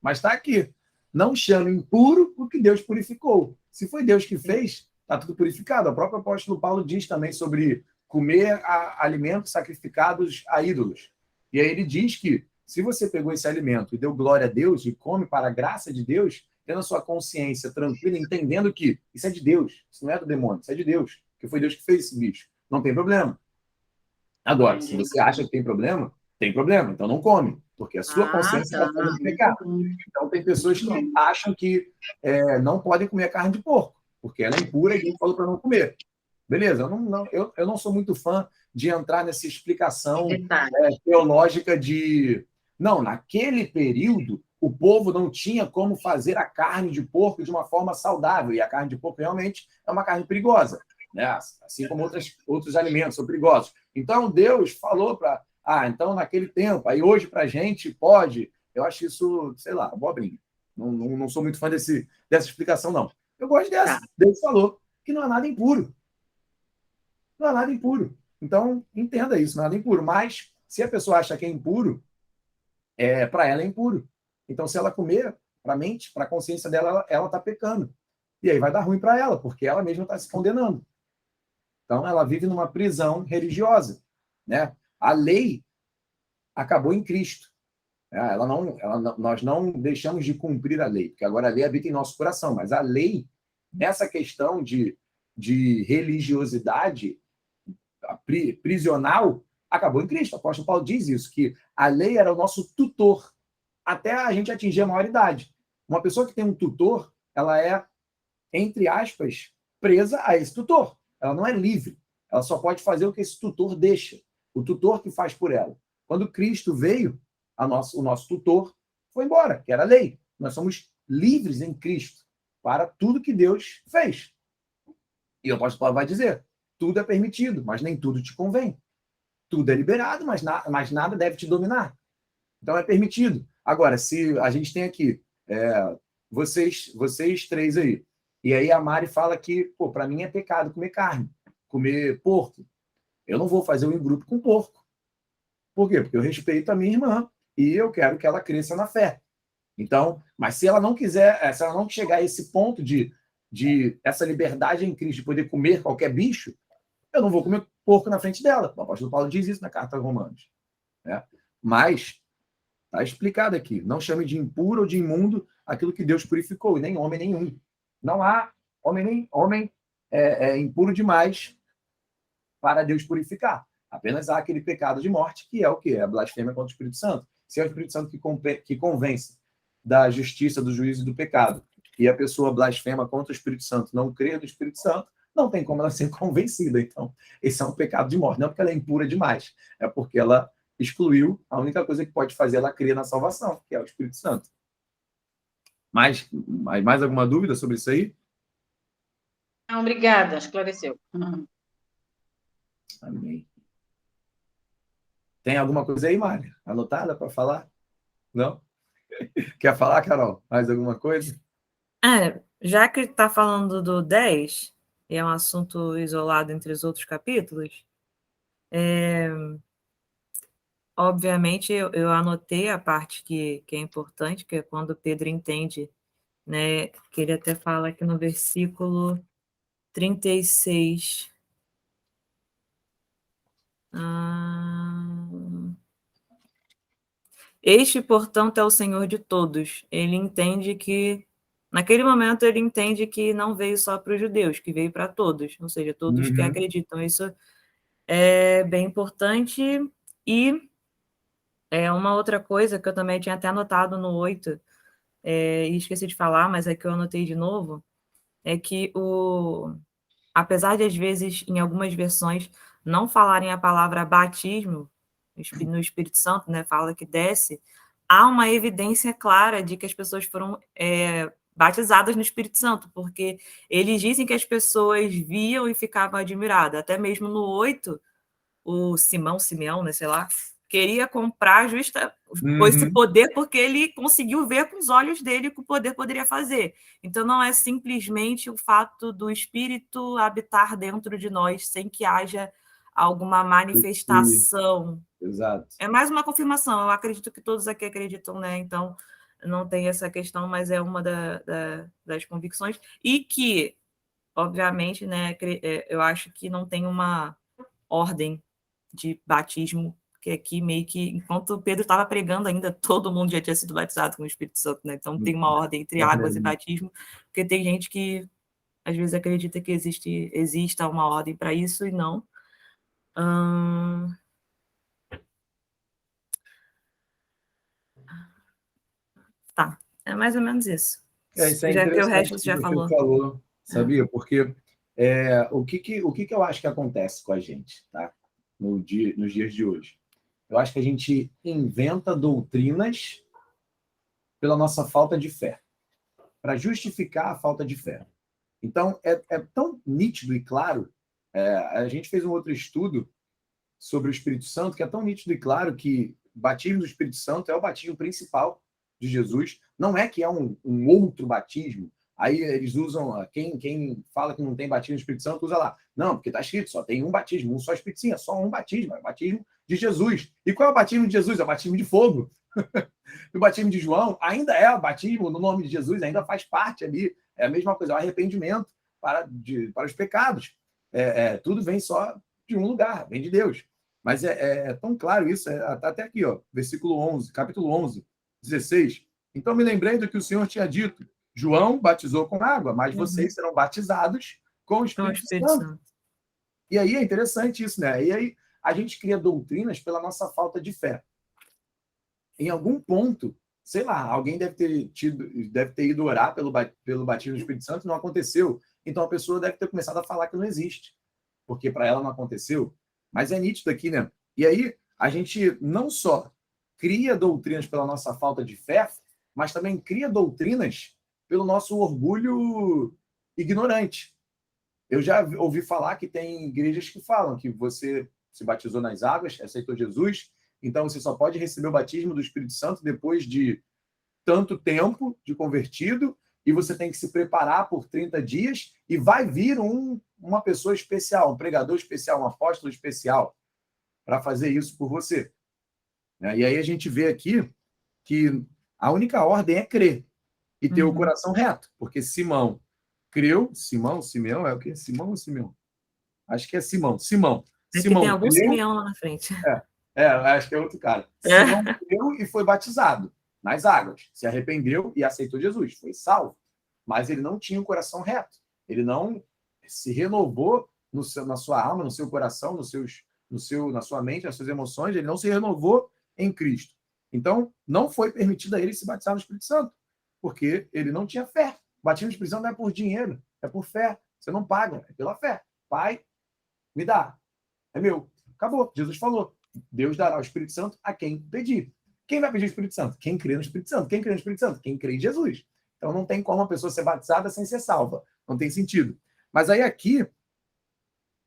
Mas está aqui. Não chame impuro o que Deus purificou. Se foi Deus que fez, está tudo purificado. O próprio apóstolo Paulo diz também sobre comer alimentos sacrificados a ídolos. E aí ele diz que se você pegou esse alimento e deu glória a Deus e come para a graça de Deus, tendo a sua consciência tranquila, entendendo que isso é de Deus, isso não é do demônio, isso é de Deus, que foi Deus que fez esse bicho. Não tem problema. Agora, se Entendi. você acha que tem problema, então não come, porque a sua Ah, consciência tá. está fazendo Muito pecar. bom. Então, tem pessoas Muito que bom. acham que não podem comer carne de porco, porque ela é impura e Deus falou para não comer. Beleza, eu não sou muito fã de entrar nessa explicação Detalhe. teológica de. Não, naquele período, o povo não tinha como fazer a carne de porco de uma forma saudável, e a carne de porco realmente é uma carne perigosa, né? Assim como outros alimentos são perigosos. Então, Deus falou para. Então naquele tempo, aí hoje para a gente pode. Eu acho isso, sei lá, abobrinha. Não sou muito fã dessa explicação, não. Eu gosto Tá. dessa. Deus falou que não há nada impuro. Não há nada impuro. Então, entenda isso, não há nada impuro. Mas, se a pessoa acha que é impuro, para ela é impuro. Então, se ela comer, para a mente, para a consciência dela, ela está pecando. E aí vai dar ruim para ela, porque ela mesma está se condenando. Então, ela vive numa prisão religiosa. Né? A lei acabou em Cristo. Nós não deixamos de cumprir a lei, porque agora a lei habita em nosso coração. Mas a lei, nessa questão de religiosidade prisional, acabou em Cristo. O apóstolo Paulo diz isso, que A lei era o nosso tutor, até a gente atingir a maioridade. Uma pessoa que tem um tutor, ela é, entre aspas, presa a esse tutor. Ela não é livre. Ela só pode fazer o que esse tutor deixa. O tutor que faz por ela. Quando Cristo veio, o nosso tutor foi embora, que era a lei. Nós somos livres em Cristo para tudo que Deus fez. E o apóstolo Paulo vai dizer, tudo é permitido, mas nem tudo te convém. Tudo é liberado, mas nada deve te dominar. Então é permitido. Agora, se a gente tem aqui vocês três aí, e aí a Mari fala que, pô, para mim é pecado comer carne, comer porco. Eu não vou fazer um grupo com porco. Por quê? Porque eu respeito a minha irmã e eu quero que ela cresça na fé. Então, mas se ela não quiser, se ela não chegar a esse ponto de essa liberdade em Cristo de poder comer qualquer bicho, eu não vou comer porco na frente dela. O apóstolo Paulo diz isso na carta aos Romanos. Né? Mas está explicado aqui. Não chame de impuro ou de imundo aquilo que Deus purificou, e nem homem nenhum. Não há homem impuro demais para Deus purificar. Apenas há aquele pecado de morte, que é o quê? É a blasfêmia contra o Espírito Santo. Se é o Espírito Santo que convence da justiça, do juízo e do pecado, e a pessoa blasfema contra o Espírito Santo, não crê no Espírito Santo, não tem como ela ser convencida. Então, esse é um pecado de morte. Não porque ela é impura demais, é porque ela excluiu a única coisa que pode fazer ela crer na salvação, que é o Espírito Santo. Mais alguma dúvida sobre isso aí? Não, obrigada, esclareceu. Amém. Tem alguma coisa aí, Mário? Anotada para falar? Não? Quer falar, Carol? Mais alguma coisa? Já que está falando do 10, e é um assunto isolado entre os outros capítulos, obviamente eu anotei a parte que é importante, que é quando Pedro entende, né, que ele até fala aqui no versículo 36. Este, portanto, é o Senhor de todos. Ele entende que, naquele momento, ele entende que não veio só para os judeus, que veio para todos, ou seja, todos que acreditam. Isso é bem importante. E uma outra coisa que eu também tinha até anotado no 8, e esqueci de falar, mas é que eu anotei de novo, é que apesar de, às vezes, em algumas versões, não falarem a palavra batismo no Espírito Santo, né, fala que desce, há uma evidência clara de que as pessoas foram batizadas no Espírito Santo, porque eles dizem que as pessoas viam e ficavam admiradas. Até mesmo no 8, o Simeão, né, sei lá, queria comprar esse poder porque ele conseguiu ver com os olhos dele o que o poder poderia fazer. Então, não é simplesmente o fato do Espírito habitar dentro de nós sem que haja alguma manifestação. Exato. É mais uma confirmação. Eu acredito que todos aqui acreditam, né? Então, não tem essa questão, mas é uma das convicções. E que, obviamente, né, eu acho que não tem uma ordem de batismo, que aqui meio que, enquanto o Pedro estava pregando ainda, todo mundo já tinha sido batizado com o Espírito Santo, né? Então tem uma ordem entre águas e batismo, porque tem gente que às vezes acredita que exista uma ordem para isso e não. Tá, é mais ou menos isso. Isso é Já que o resto interessante você já que falou. você falou, sabia? Porque o que eu acho que acontece com a gente, tá? Nos dias de hoje? Eu acho que a gente inventa doutrinas pela nossa falta de fé, para justificar a falta de fé. Então, é tão nítido e claro, a gente fez um outro estudo sobre o Espírito Santo, que é tão nítido e claro que o batismo do Espírito Santo é o batismo principal de Jesus. Não é que é um outro batismo. Aí eles usam, quem fala que não tem batismo do Espírito Santo, usa lá. Não, porque está escrito, só tem um batismo, um só Espírito. Sim, é só um batismo, é o batismo de Jesus. E qual é o batismo de Jesus? É o batismo de fogo. O batismo de João ainda é o batismo no nome de Jesus, ainda faz parte ali. É a mesma coisa, é o arrependimento para os pecados. Tudo vem só de um lugar, vem de Deus. Mas é tão claro isso, até aqui, ó, versículo 11, capítulo 11, 16. Então me lembrei do que o Senhor tinha dito. João batizou com água, mas vocês serão batizados com o Espírito Santo. E aí é interessante isso, né? E aí a gente cria doutrinas pela nossa falta de fé. em algum ponto, sei lá, alguém deve ter ido orar pelo batismo do Espírito Santo e não aconteceu. Então a pessoa deve ter começado a falar que não existe, porque para ela não aconteceu. Mas é nítido aqui, né? E aí a gente não só cria doutrinas pela nossa falta de fé, mas também cria doutrinas pelo nosso orgulho ignorante. Eu já ouvi falar que tem igrejas que falam que você se batizou nas águas, aceitou Jesus, então você só pode receber o batismo do Espírito Santo depois de tanto tempo de convertido, e você tem que se preparar por 30 dias, e vai vir uma pessoa especial, um pregador especial, um apóstolo especial, para fazer isso por você. E aí a gente vê aqui que a única ordem é crer e ter o coração reto, porque Simão creu, Simeão é o quê? Simão ou Simeão? Acho que é Simão. Simão que tem algum creu, Simeão lá na frente. Acho que é outro cara. Simão creu e foi batizado nas águas, se arrependeu e aceitou Jesus, foi salvo. Mas ele não tinha o coração reto. Ele não se renovou na sua alma, no seu coração, na sua mente, nas suas emoções, ele não se renovou em Cristo. Então, não foi permitido a ele se batizar no Espírito Santo, porque ele não tinha fé. O batismo no Espírito Santo não é por dinheiro, é por fé. Você não paga, é pela fé. Pai, me dá. É meu. Acabou. Jesus falou. Deus dará o Espírito Santo a quem pedir. Quem vai pedir o Espírito Santo? Quem crê no Espírito Santo. Quem crê no Espírito Santo? Quem crê em Jesus. Então, não tem como a pessoa ser batizada sem ser salva. Não tem sentido. Mas aí aqui,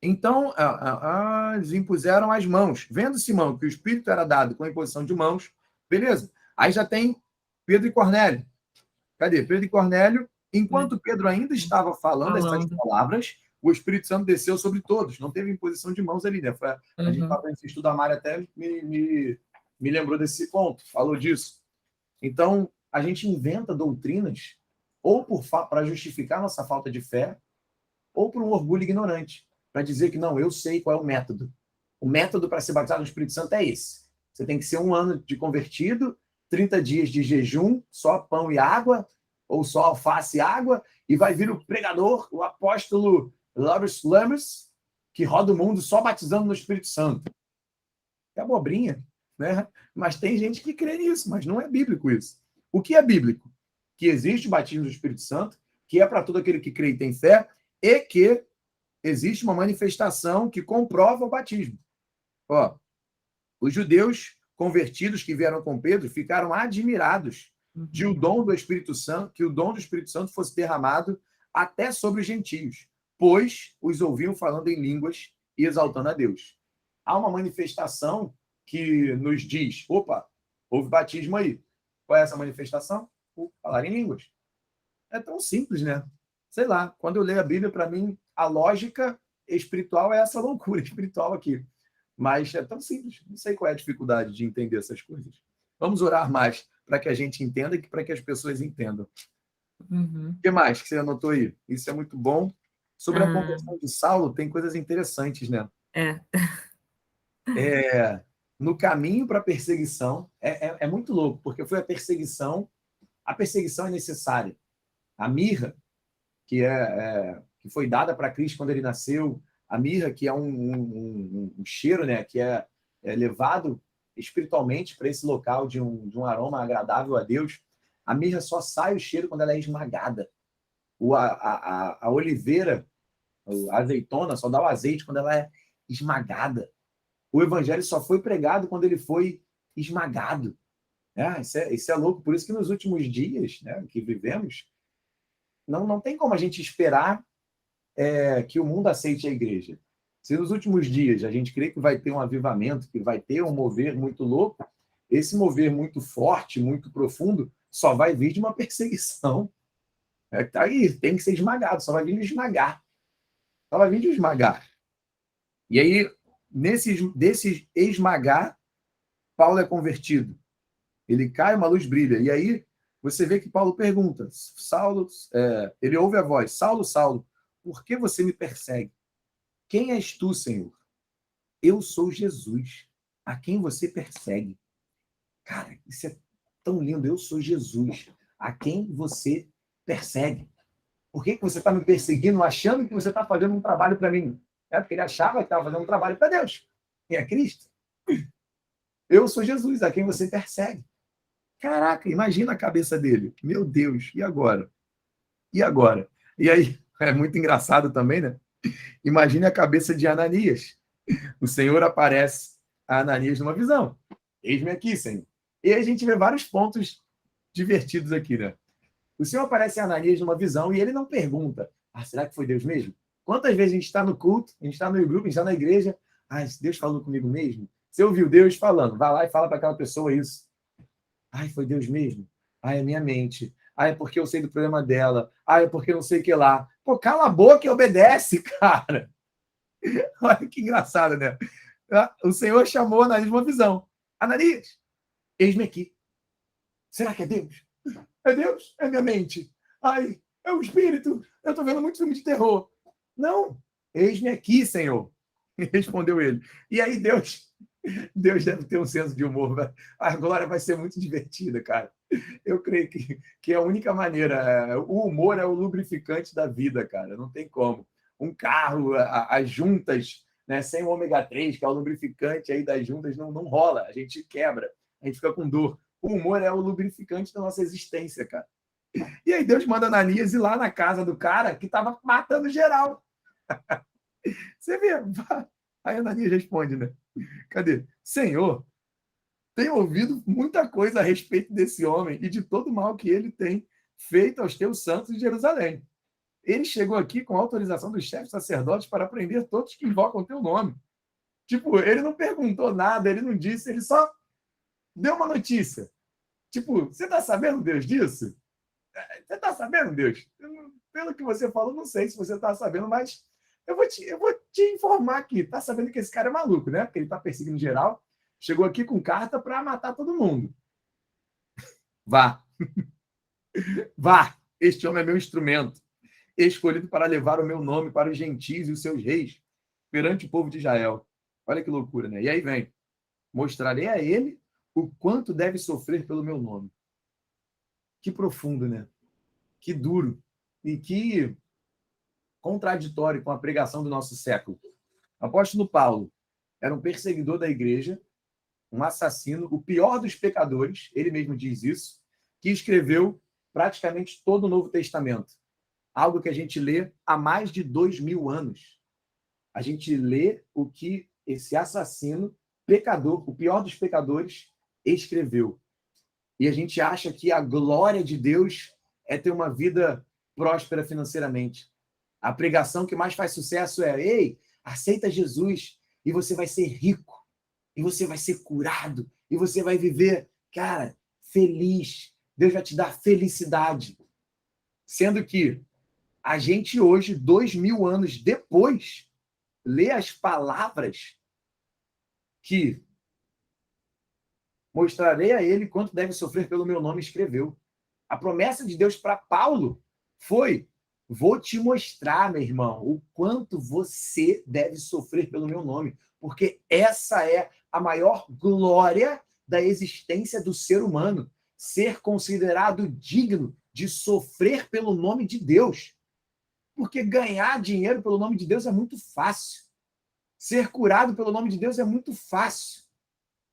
então, eles impuseram as mãos. Vendo Simão que o Espírito era dado com a imposição de mãos, beleza. Aí já tem Pedro e Cornélio. Cadê? Pedro e Cornélio, enquanto Pedro ainda estava falando essas palavras, o Espírito Santo desceu sobre todos. Não teve imposição de mãos ali, né? A gente estava nesse estudo, a Mari até me lembrou desse ponto, falou disso. Então, a gente inventa doutrinas ou para justificar nossa falta de fé, ou por um orgulho ignorante, para dizer que não, eu sei qual é o método. O método para ser batizado no Espírito Santo é esse. Você tem que ser 1 ano de convertido, 30 dias de jejum, só pão e água, ou só alface e água, e vai vir o pregador, o apóstolo Lammers, que roda o mundo só batizando no Espírito Santo. É abobrinha, né? Mas tem gente que crê nisso, mas não é bíblico isso. O que é bíblico? Que existe o batismo do Espírito Santo, que é para todo aquele que crê e tem fé, e que existe uma manifestação que comprova o batismo. Os judeus convertidos que vieram com Pedro ficaram admirados de o dom do Espírito Santo, que o dom do Espírito Santo fosse derramado até sobre os gentios, pois os ouviam falando em línguas e exaltando a Deus. Há uma manifestação que nos diz, houve batismo aí. Qual é essa manifestação? Falar em línguas. É tão simples, né? Sei lá, quando eu leio a Bíblia, para mim, a lógica espiritual é essa loucura espiritual aqui. Mas é tão simples. Não sei qual é a dificuldade de entender essas coisas. Vamos orar mais para que a gente entenda e para que as pessoas entendam. O que mais que você anotou aí? Isso é muito bom. Sobre a conversão de Saulo, tem coisas interessantes, né? No caminho para a perseguição, é muito louco, porque foi a perseguição é necessária. A mirra, que foi dada para Cristo quando ele nasceu, a mirra, que é um cheiro, né, que é levado espiritualmente para esse local de um aroma agradável a Deus. A mirra só sai o cheiro quando ela é esmagada. A oliveira, a azeitona, só dá o azeite quando ela é esmagada. O evangelho só foi pregado quando ele foi esmagado. Isso é louco. Por isso que nos últimos dias, né, que vivemos, não tem como a gente esperar que o mundo aceite a igreja. Se nos últimos dias a gente crê que vai ter um avivamento, que vai ter um mover muito louco, esse mover muito forte, muito profundo, só vai vir de uma perseguição. Tá aí, tem que ser esmagado, só vai vir de esmagar. Só vai vir de esmagar. E aí, desse esmagar, Paulo é convertido. Ele cai, uma luz brilha. E aí, você vê que Paulo pergunta, ele ouve a voz, Saulo, Saulo, por que você me persegue? Quem és tu, Senhor? Eu sou Jesus, a quem você persegue. Cara, isso é tão lindo. Eu sou Jesus, a quem você persegue. Por que você está me perseguindo, achando que você está fazendo um trabalho para mim? Porque ele achava que estava fazendo um trabalho para Deus. E é Cristo. Eu sou Jesus, a quem você persegue. Caraca, imagina a cabeça dele. Meu Deus, e agora? E agora? E aí, é muito engraçado também, né? Imagine a cabeça de Ananias. O Senhor aparece a Ananias numa visão. Eis-me aqui, Senhor. E aí a gente vê vários pontos divertidos aqui, né? O Senhor aparece a Ananias numa visão e ele não pergunta: será que foi Deus mesmo? Quantas vezes a gente está no culto, a gente está no grupo, a gente está na igreja, Deus falou comigo mesmo? Você ouviu Deus falando, vai lá e fala para aquela pessoa isso. Foi Deus mesmo? É minha mente. É porque eu sei do problema dela. É porque eu não sei o que lá. Pô, cala a boca e obedece, cara. Olha que engraçado, né? O Senhor chamou Ananias numa visão. Ananias, eis-me aqui. Será que é Deus? É Deus? É minha mente. É o espírito. Eu estou vendo muito filme de terror. Não, eis-me aqui, Senhor. Respondeu ele. E aí Deus deve ter um senso de humor. A glória vai ser muito divertida, cara. Eu creio que é a única maneira. O humor é o lubrificante da vida, cara. Não tem como. Um carro, as juntas, né, sem o ômega 3, que é o lubrificante aí das juntas, não rola. A gente quebra. A gente fica com dor. O humor é o lubrificante da nossa existência, cara. E aí Deus manda Ananias ir lá na casa do cara que estava matando geral. Você vê? Aí Ananias responde, né? Cadê? Senhor, tenho ouvido muita coisa a respeito desse homem e de todo o mal que ele tem feito aos teus santos de Jerusalém. Ele chegou aqui com autorização dos chefes sacerdotes para prender todos que invocam o teu nome. Tipo, ele não perguntou nada, ele não disse, ele só deu uma notícia. Tipo, você está sabendo, Deus, disso? Você está sabendo, Deus? Pelo que você falou, não sei se você está sabendo, mas eu vou te informar aqui. Está sabendo que esse cara é maluco, né? Porque ele está perseguindo geral. Chegou aqui com carta para matar todo mundo. Vá. Vá. Este homem é meu instrumento, escolhido para levar o meu nome para os gentios e os seus reis perante o povo de Israel. Olha que loucura, né? E aí vem. Mostrarei a ele o quanto deve sofrer pelo meu nome. Que profundo, né? Que duro. E que contraditório com a pregação do nosso século. O apóstolo Paulo era um perseguidor da igreja, um assassino, o pior dos pecadores, ele mesmo diz isso, que escreveu praticamente todo o Novo Testamento. Algo que a gente lê há mais de 2000 anos. A gente lê o que esse assassino, pecador, o pior dos pecadores, escreveu. E a gente acha que a glória de Deus é ter uma vida próspera financeiramente. A pregação que mais faz sucesso é: ei, aceita Jesus e você vai ser rico, e você vai ser curado, e você vai viver, cara, feliz. Deus vai te dar felicidade. Sendo que a gente hoje, 2000 anos depois, lê as palavras que mostrarei a ele quanto deve sofrer pelo meu nome, escreveu. A promessa de Deus para Paulo foi: vou te mostrar, meu irmão, o quanto você deve sofrer pelo meu nome, porque essa é a maior glória da existência do ser humano, ser considerado digno de sofrer pelo nome de Deus. Porque ganhar dinheiro pelo nome de Deus é muito fácil. Ser curado pelo nome de Deus é muito fácil.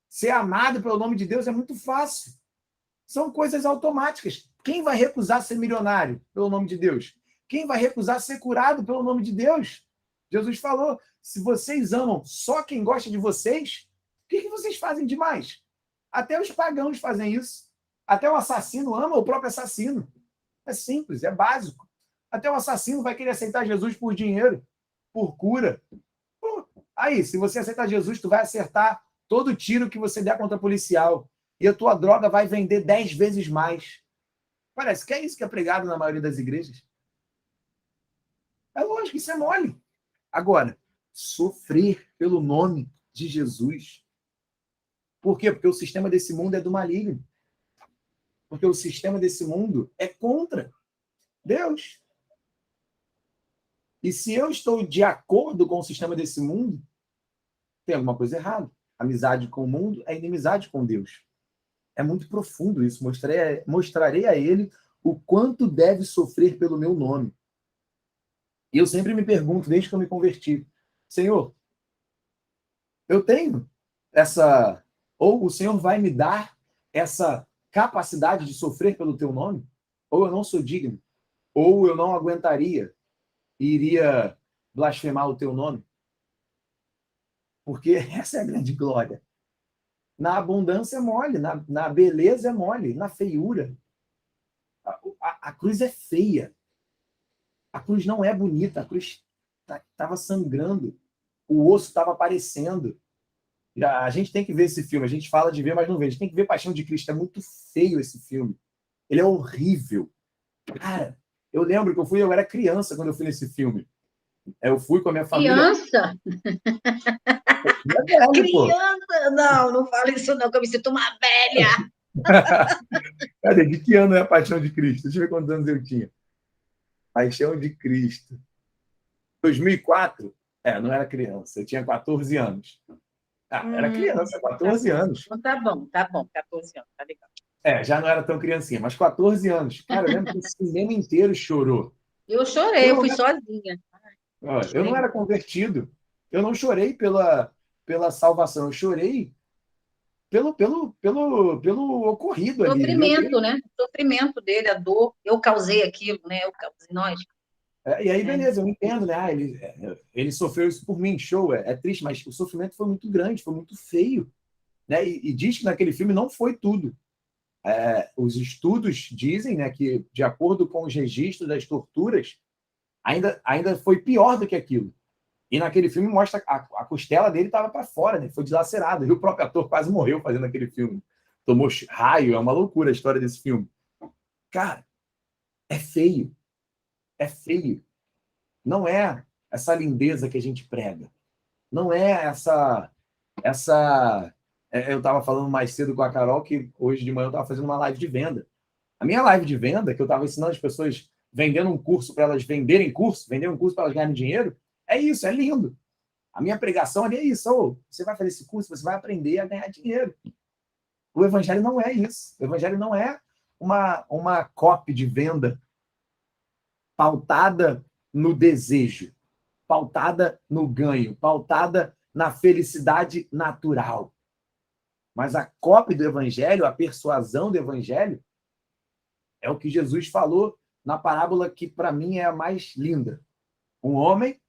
Ser amado pelo nome de Deus é muito fácil. São coisas automáticas. Quem vai recusar ser milionário pelo nome de Deus? Quem vai recusar ser curado pelo nome de Deus? Jesus falou: se vocês amam só quem gosta de vocês, o que vocês fazem demais? Até os pagãos fazem isso. Até o assassino ama o próprio assassino. É simples, é básico. Até o assassino vai querer aceitar Jesus por dinheiro, por cura. Pô, aí, se você aceitar Jesus, tu vai acertar todo tiro que você der contra policial. E a tua droga vai vender 10 vezes mais. Parece que é isso que é pregado na maioria das igrejas. É lógico, isso é mole. Agora, sofrer pelo nome de Jesus. Por quê? Porque o sistema desse mundo é do maligno. Porque o sistema desse mundo é contra Deus. E se eu estou de acordo com o sistema desse mundo, tem alguma coisa errada. Amizade com o mundo é inimizade com Deus. É muito profundo isso. Mostrarei a ele o quanto deve sofrer pelo meu nome. E eu sempre me pergunto, desde que eu me converti: Senhor, eu tenho essa... Ou o Senhor vai me dar essa capacidade de sofrer pelo teu nome? Ou eu não sou digno? Ou eu não aguentaria e iria blasfemar o teu nome? Porque essa é a grande glória. Na abundância é mole, na beleza é mole, na feiura. A cruz é feia. A cruz não é bonita, a cruz estava sangrando, o osso estava aparecendo. A gente tem que ver esse filme, a gente fala de ver, mas não vê. A gente tem que ver Paixão de Cristo, é muito feio esse filme. Ele é horrível. Cara, eu lembro que eu era criança quando eu fui nesse filme. Eu fui com a minha família. Criança? É velho, pô. Criança? Não fala isso não, que eu me sinto uma velha. Cadê? De que ano é a Paixão de Cristo? Deixa eu ver quantos anos eu tinha. Paixão de Cristo. 2004? Não era criança. Eu tinha 14 anos. Era criança, 14 anos. Então tá bom, 14 anos, tá legal. Já não era tão criancinha, mas 14 anos. Cara, eu lembro que o cinema inteiro chorou. Eu chorei, eu fui sozinha. Eu não era convertido. Eu não chorei pela salvação. Eu chorei pelo ocorrido ali. Sofrimento, né? O sofrimento dele, a dor. Eu causei aquilo, né? Nós. E aí, beleza, eu entendo, né? Ele sofreu isso por mim, show, é triste, mas o sofrimento foi muito grande, foi muito feio. Né? E diz que naquele filme não foi tudo. Os estudos dizem, né, que, de acordo com os registros das torturas, ainda foi pior do que aquilo. E naquele filme mostra a costela dele estava para fora, né? Foi dilacerada. E o próprio ator quase morreu fazendo aquele filme. Tomou raio, é uma loucura a história desse filme. Cara, é feio. É feio. Não é essa lindeza que a gente prega. Não é essa... Eu estava falando mais cedo com a Carol que hoje de manhã eu estava fazendo uma live de venda. A minha live de venda, que eu estava ensinando as pessoas vendendo um curso para elas venderem curso, vender um curso para elas ganharem dinheiro, é isso, é lindo. A minha pregação ali é isso. Você vai fazer esse curso, você vai aprender a ganhar dinheiro. O evangelho não é isso. O evangelho não é uma copy de venda pautada no desejo, pautada no ganho, pautada na felicidade natural. Mas a cópia do evangelho, a persuasão do evangelho, é o que Jesus falou na parábola que, para mim, é a mais linda. Um homem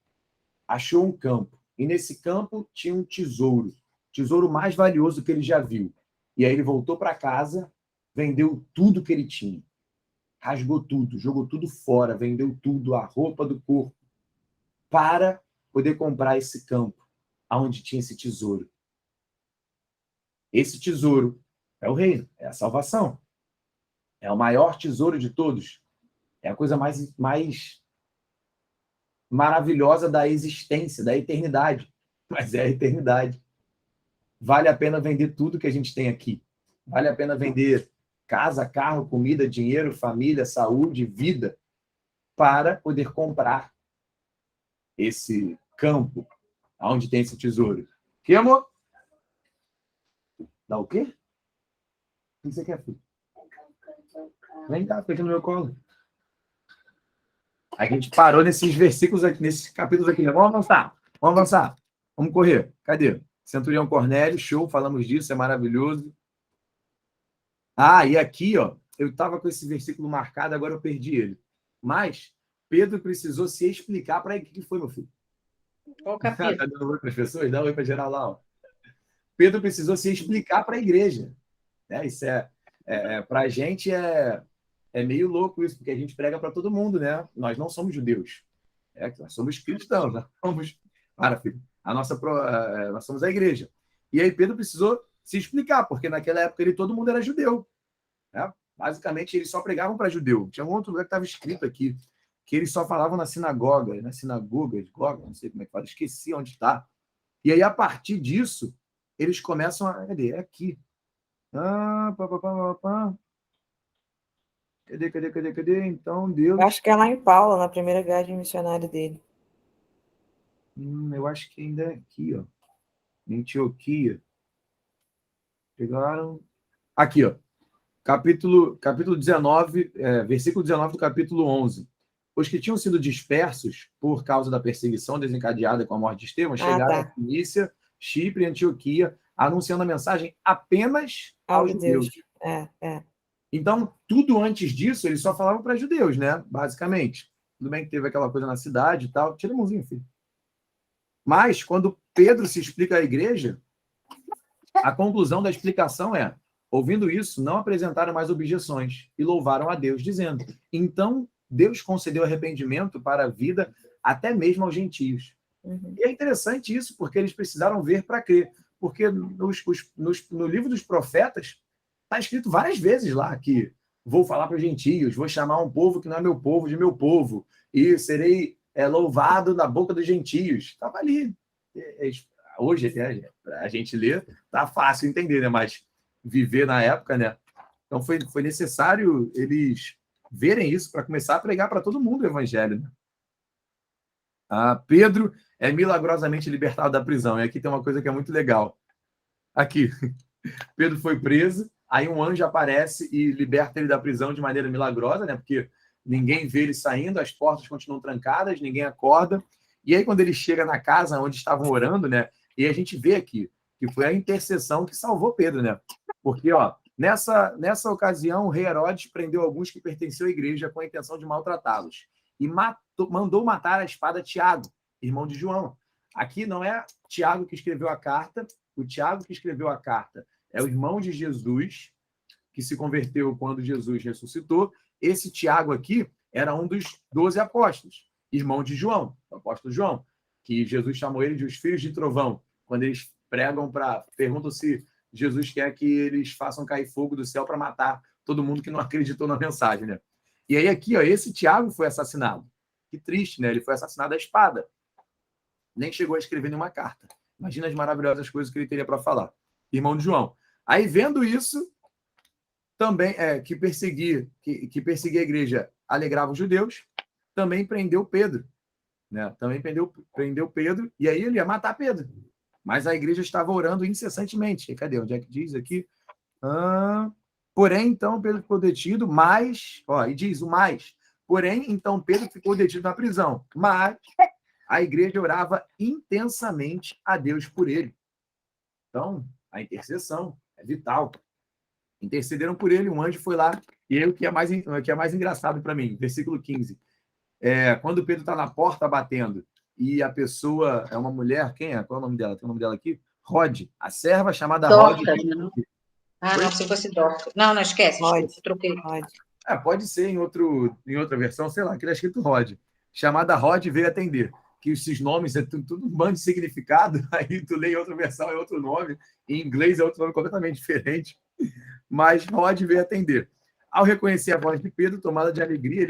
achou um campo, e nesse campo tinha um tesouro mais valioso que ele já viu. E aí ele voltou para casa, vendeu tudo que ele tinha. Rasgou tudo, jogou tudo fora, vendeu tudo, a roupa do corpo, para poder comprar esse campo, onde tinha esse tesouro. Esse tesouro é o reino, é a salvação. É o maior tesouro de todos. É a coisa mais maravilhosa da existência, da eternidade. Mas é a eternidade. Vale a pena vender tudo que a gente tem aqui. Vale a pena vender casa, carro, comida, dinheiro, família, saúde, vida, para poder comprar esse campo onde tem esse tesouro. Que, amor? Dá o quê? O que você quer, filho? Vem cá, fica aqui no meu colo. A gente parou nesses versículos aqui, nesses capítulos aqui. Vamos avançar. Vamos correr. Cadê? Centurião Cornélio, show, falamos disso, é maravilhoso. E aqui, ó, eu estava com esse versículo marcado, agora eu perdi ele. Mas Pedro precisou se explicar para ele. O que foi, meu filho? Qual capítulo? Tá dando oi para as pessoas? Dá oi para geral lá, ó. Pedro precisou se explicar para a igreja. Isso para a gente é meio louco isso, porque a gente prega para todo mundo, né? Nós não somos judeus. Nós somos cristãos, nós somos... Para, filho. Nós somos a igreja. E aí Pedro precisou se explicar, porque naquela época todo mundo era judeu. Né? Basicamente, eles só pregavam para judeu. Tinha um outro lugar que estava escrito aqui, que eles só falavam na sinagoga, não sei como é que fala, esqueci onde está. E aí, a partir disso, eles começam a... Cadê? É aqui. Cadê? Então, Deus... Eu acho que é lá em Paula, na primeira viagem missionária dele. Eu acho que ainda é aqui, ó. Em Antioquia. Pegaram... Aqui, ó. Capítulo 19, versículo 19 do capítulo 11. Os que tinham sido dispersos por causa da perseguição desencadeada com a morte de Estevão chegaram a Fenícia, Chipre e Antioquia, anunciando a mensagem apenas aos judeus. Então, tudo antes disso, eles só falavam para judeus, né? Basicamente. Tudo bem que teve aquela coisa na cidade e tal. Tira a mãozinha, filho. Mas, quando Pedro se explica à igreja, a conclusão da explicação é: ouvindo isso, não apresentaram mais objeções e louvaram a Deus, dizendo: então Deus concedeu arrependimento para a vida até mesmo aos gentios. Uhum. E é interessante isso, porque eles precisaram ver para crer. Porque no livro dos profetas, está escrito várias vezes lá que vou falar para os gentios, vou chamar um povo que não é meu povo de meu povo, e serei louvado na boca dos gentios. Estava ali. Hoje, a gente lê, tá fácil entender, né? Mas viver na época, né? Então foi necessário eles verem isso para começar a pregar para todo mundo o evangelho, né? Pedro é milagrosamente libertado da prisão. E aqui tem uma coisa que é muito legal. Aqui, Pedro foi preso, aí um anjo aparece e liberta ele da prisão de maneira milagrosa, né? Porque ninguém vê ele saindo, as portas continuam trancadas, ninguém acorda. E aí, quando ele chega na casa onde estavam orando, né? E a gente vê aqui que foi a intercessão que salvou Pedro, né? Porque, ó, nessa ocasião, o rei Herodes prendeu alguns que pertenciam à igreja com a intenção de maltratá-los e mandou matar a espada Tiago, irmão de João. Aqui não é Tiago que escreveu a carta, o Tiago que escreveu a carta é o irmão de Jesus, que se converteu quando Jesus ressuscitou. Esse Tiago aqui era um dos 12 apóstolos, irmão de João, o apóstolo João, que Jesus chamou ele de os filhos de trovão, quando eles perguntam se Jesus quer que eles façam cair fogo do céu para matar todo mundo que não acreditou na mensagem, né? E aí aqui, ó, esse Tiago foi assassinado. Que triste, né? Ele foi assassinado à espada. Nem chegou a escrever nenhuma carta. Imagina as maravilhosas coisas que ele teria para falar. Irmão de João. Aí, vendo isso, também que perseguir a igreja alegrava os judeus, também prendeu Pedro. Né? Também prendeu Pedro, e aí ele ia matar Pedro. Mas a igreja estava orando incessantemente. E cadê? Onde é que diz aqui? Porém, então, Pedro ficou detido, e diz o mais. Porém, então, Pedro ficou detido na prisão, mas a igreja orava intensamente a Deus por ele. Então, a intercessão é vital. Intercederam por ele, um anjo foi lá, e aí o que é mais engraçado para mim, versículo 15. Quando Pedro está na porta batendo, e a pessoa é uma mulher, quem é? Qual é o nome dela? Tem o nome dela aqui? Rod, a serva chamada Rod. Não, se fosse Dorcas. Não, esquece, desculpa, troquei. Pode ser em outra versão, sei lá, que ele é escrito Rod. Chamada Rod veio atender. Que esses nomes é tudo um bando de significado, aí tu lê em outra versão, é outro nome, em inglês é outro nome completamente diferente, mas Rod veio atender. Ao reconhecer a voz de Pedro, tomada de alegria,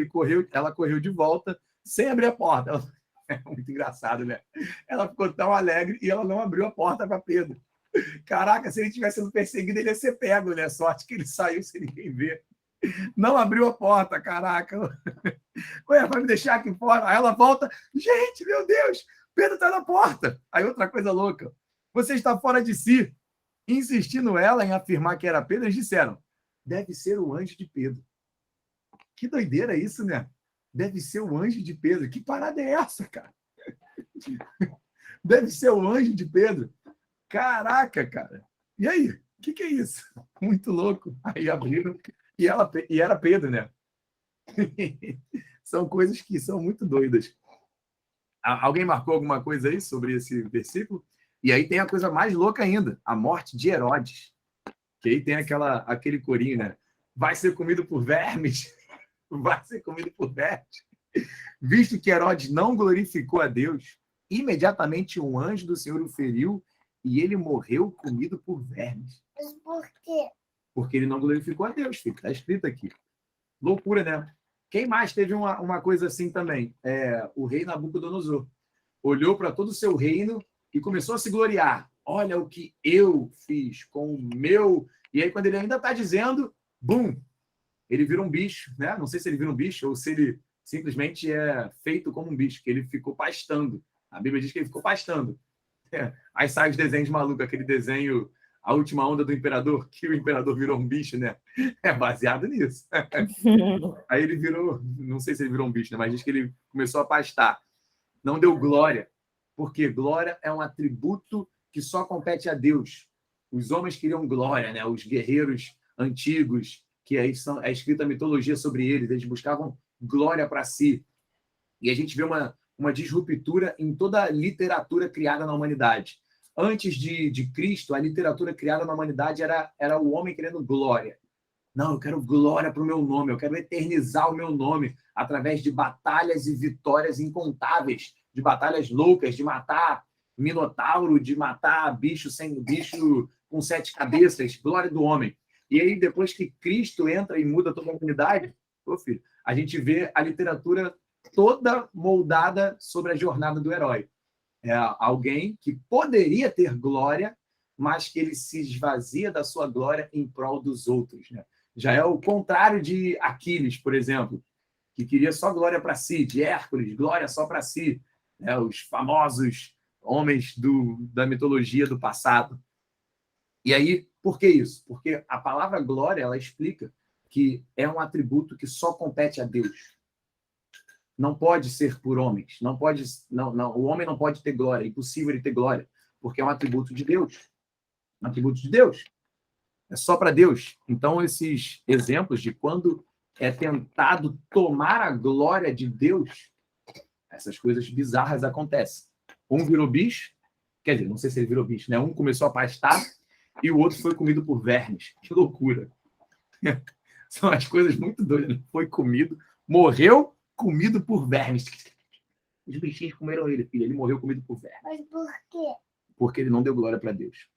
ela correu de volta, sem abrir a porta. É muito engraçado, né? Ela ficou tão alegre e ela não abriu a porta para Pedro. Caraca, se ele tivesse sendo perseguido, ele ia ser pego, né? Sorte que ele saiu sem ninguém ver. Não abriu a porta, caraca. Ué, vai me deixar aqui fora? Aí ela volta. Gente, meu Deus, Pedro está na porta. Aí outra coisa louca. Você está fora de si. Insistindo ela em afirmar que era Pedro, eles disseram: deve ser o anjo de Pedro. Que doideira isso, né? Deve ser o anjo de Pedro. Que parada é essa, cara? Deve ser o anjo de Pedro. Caraca, cara. E aí? O que é isso? Muito louco. Aí abriram e era Pedro, né? São coisas que são muito doidas. Alguém marcou alguma coisa aí sobre esse versículo? E aí tem a coisa mais louca ainda, a morte de Herodes. Que aí tem aquele corinho, né? Vai ser comido por vermes. Vai ser comido por vermes. Visto que Herodes não glorificou a Deus, imediatamente um anjo do Senhor o feriu e ele morreu comido por vermes. Mas por quê? Porque ele não glorificou a Deus, filho. Está escrito aqui. Loucura, né? Quem mais teve uma coisa assim também? O rei Nabucodonosor. Olhou para todo o seu reino e começou a se gloriar. Olha o que eu fiz com o meu... E aí, quando ele ainda está dizendo, bum, ele vira um bicho, né? Não sei se ele vira um bicho ou se ele simplesmente é feito como um bicho, que ele ficou pastando. A Bíblia diz que ele ficou pastando. Aí sai os desenhos malucos, aquele desenho A Última Onda do Imperador, que o imperador virou um bicho, né? É baseado nisso. Aí ele virou, não sei se ele virou um bicho, né? Mas diz que ele começou a pastar. Não deu glória, porque glória é um atributo que só compete a Deus. Os homens queriam glória, né? Os guerreiros antigos que aí é escrita a mitologia sobre eles buscavam glória para si. E a gente vê uma disruptura em toda a literatura criada na humanidade. Antes de Cristo, a literatura criada na humanidade era o homem querendo glória. Não, eu quero glória para o meu nome, eu quero eternizar o meu nome através de batalhas e vitórias incontáveis, de batalhas loucas, de matar minotauro, de matar bicho com 7 cabeças, glória do homem. E aí, depois que Cristo entra e muda toda a humanidade, filho, a gente vê a literatura toda moldada sobre a jornada do herói. É alguém que poderia ter glória, mas que ele se esvazia da sua glória em prol dos outros, né? Já é o contrário de Aquiles, por exemplo, que queria só glória para si, de Hércules, glória só para si, né? Os famosos homens da mitologia do passado. E aí, por que isso? Porque a palavra glória, ela explica que é um atributo que só compete a Deus. Não pode ser por homens. Não, o homem não pode ter glória. É impossível ele ter glória, porque é um atributo de Deus. Um atributo de Deus. É só para Deus. Então, esses exemplos de quando é tentado tomar a glória de Deus, essas coisas bizarras acontecem. Um virou bicho, quer dizer, não sei se ele virou bicho, né? Um começou a pastar e o outro foi comido por vermes. Que loucura. São as coisas muito doidas. Foi comido, morreu, comido por vermes. Os bichinhos comeram ele, filho. Ele morreu comido por vermes. Mas por quê? Porque ele não deu glória para Deus.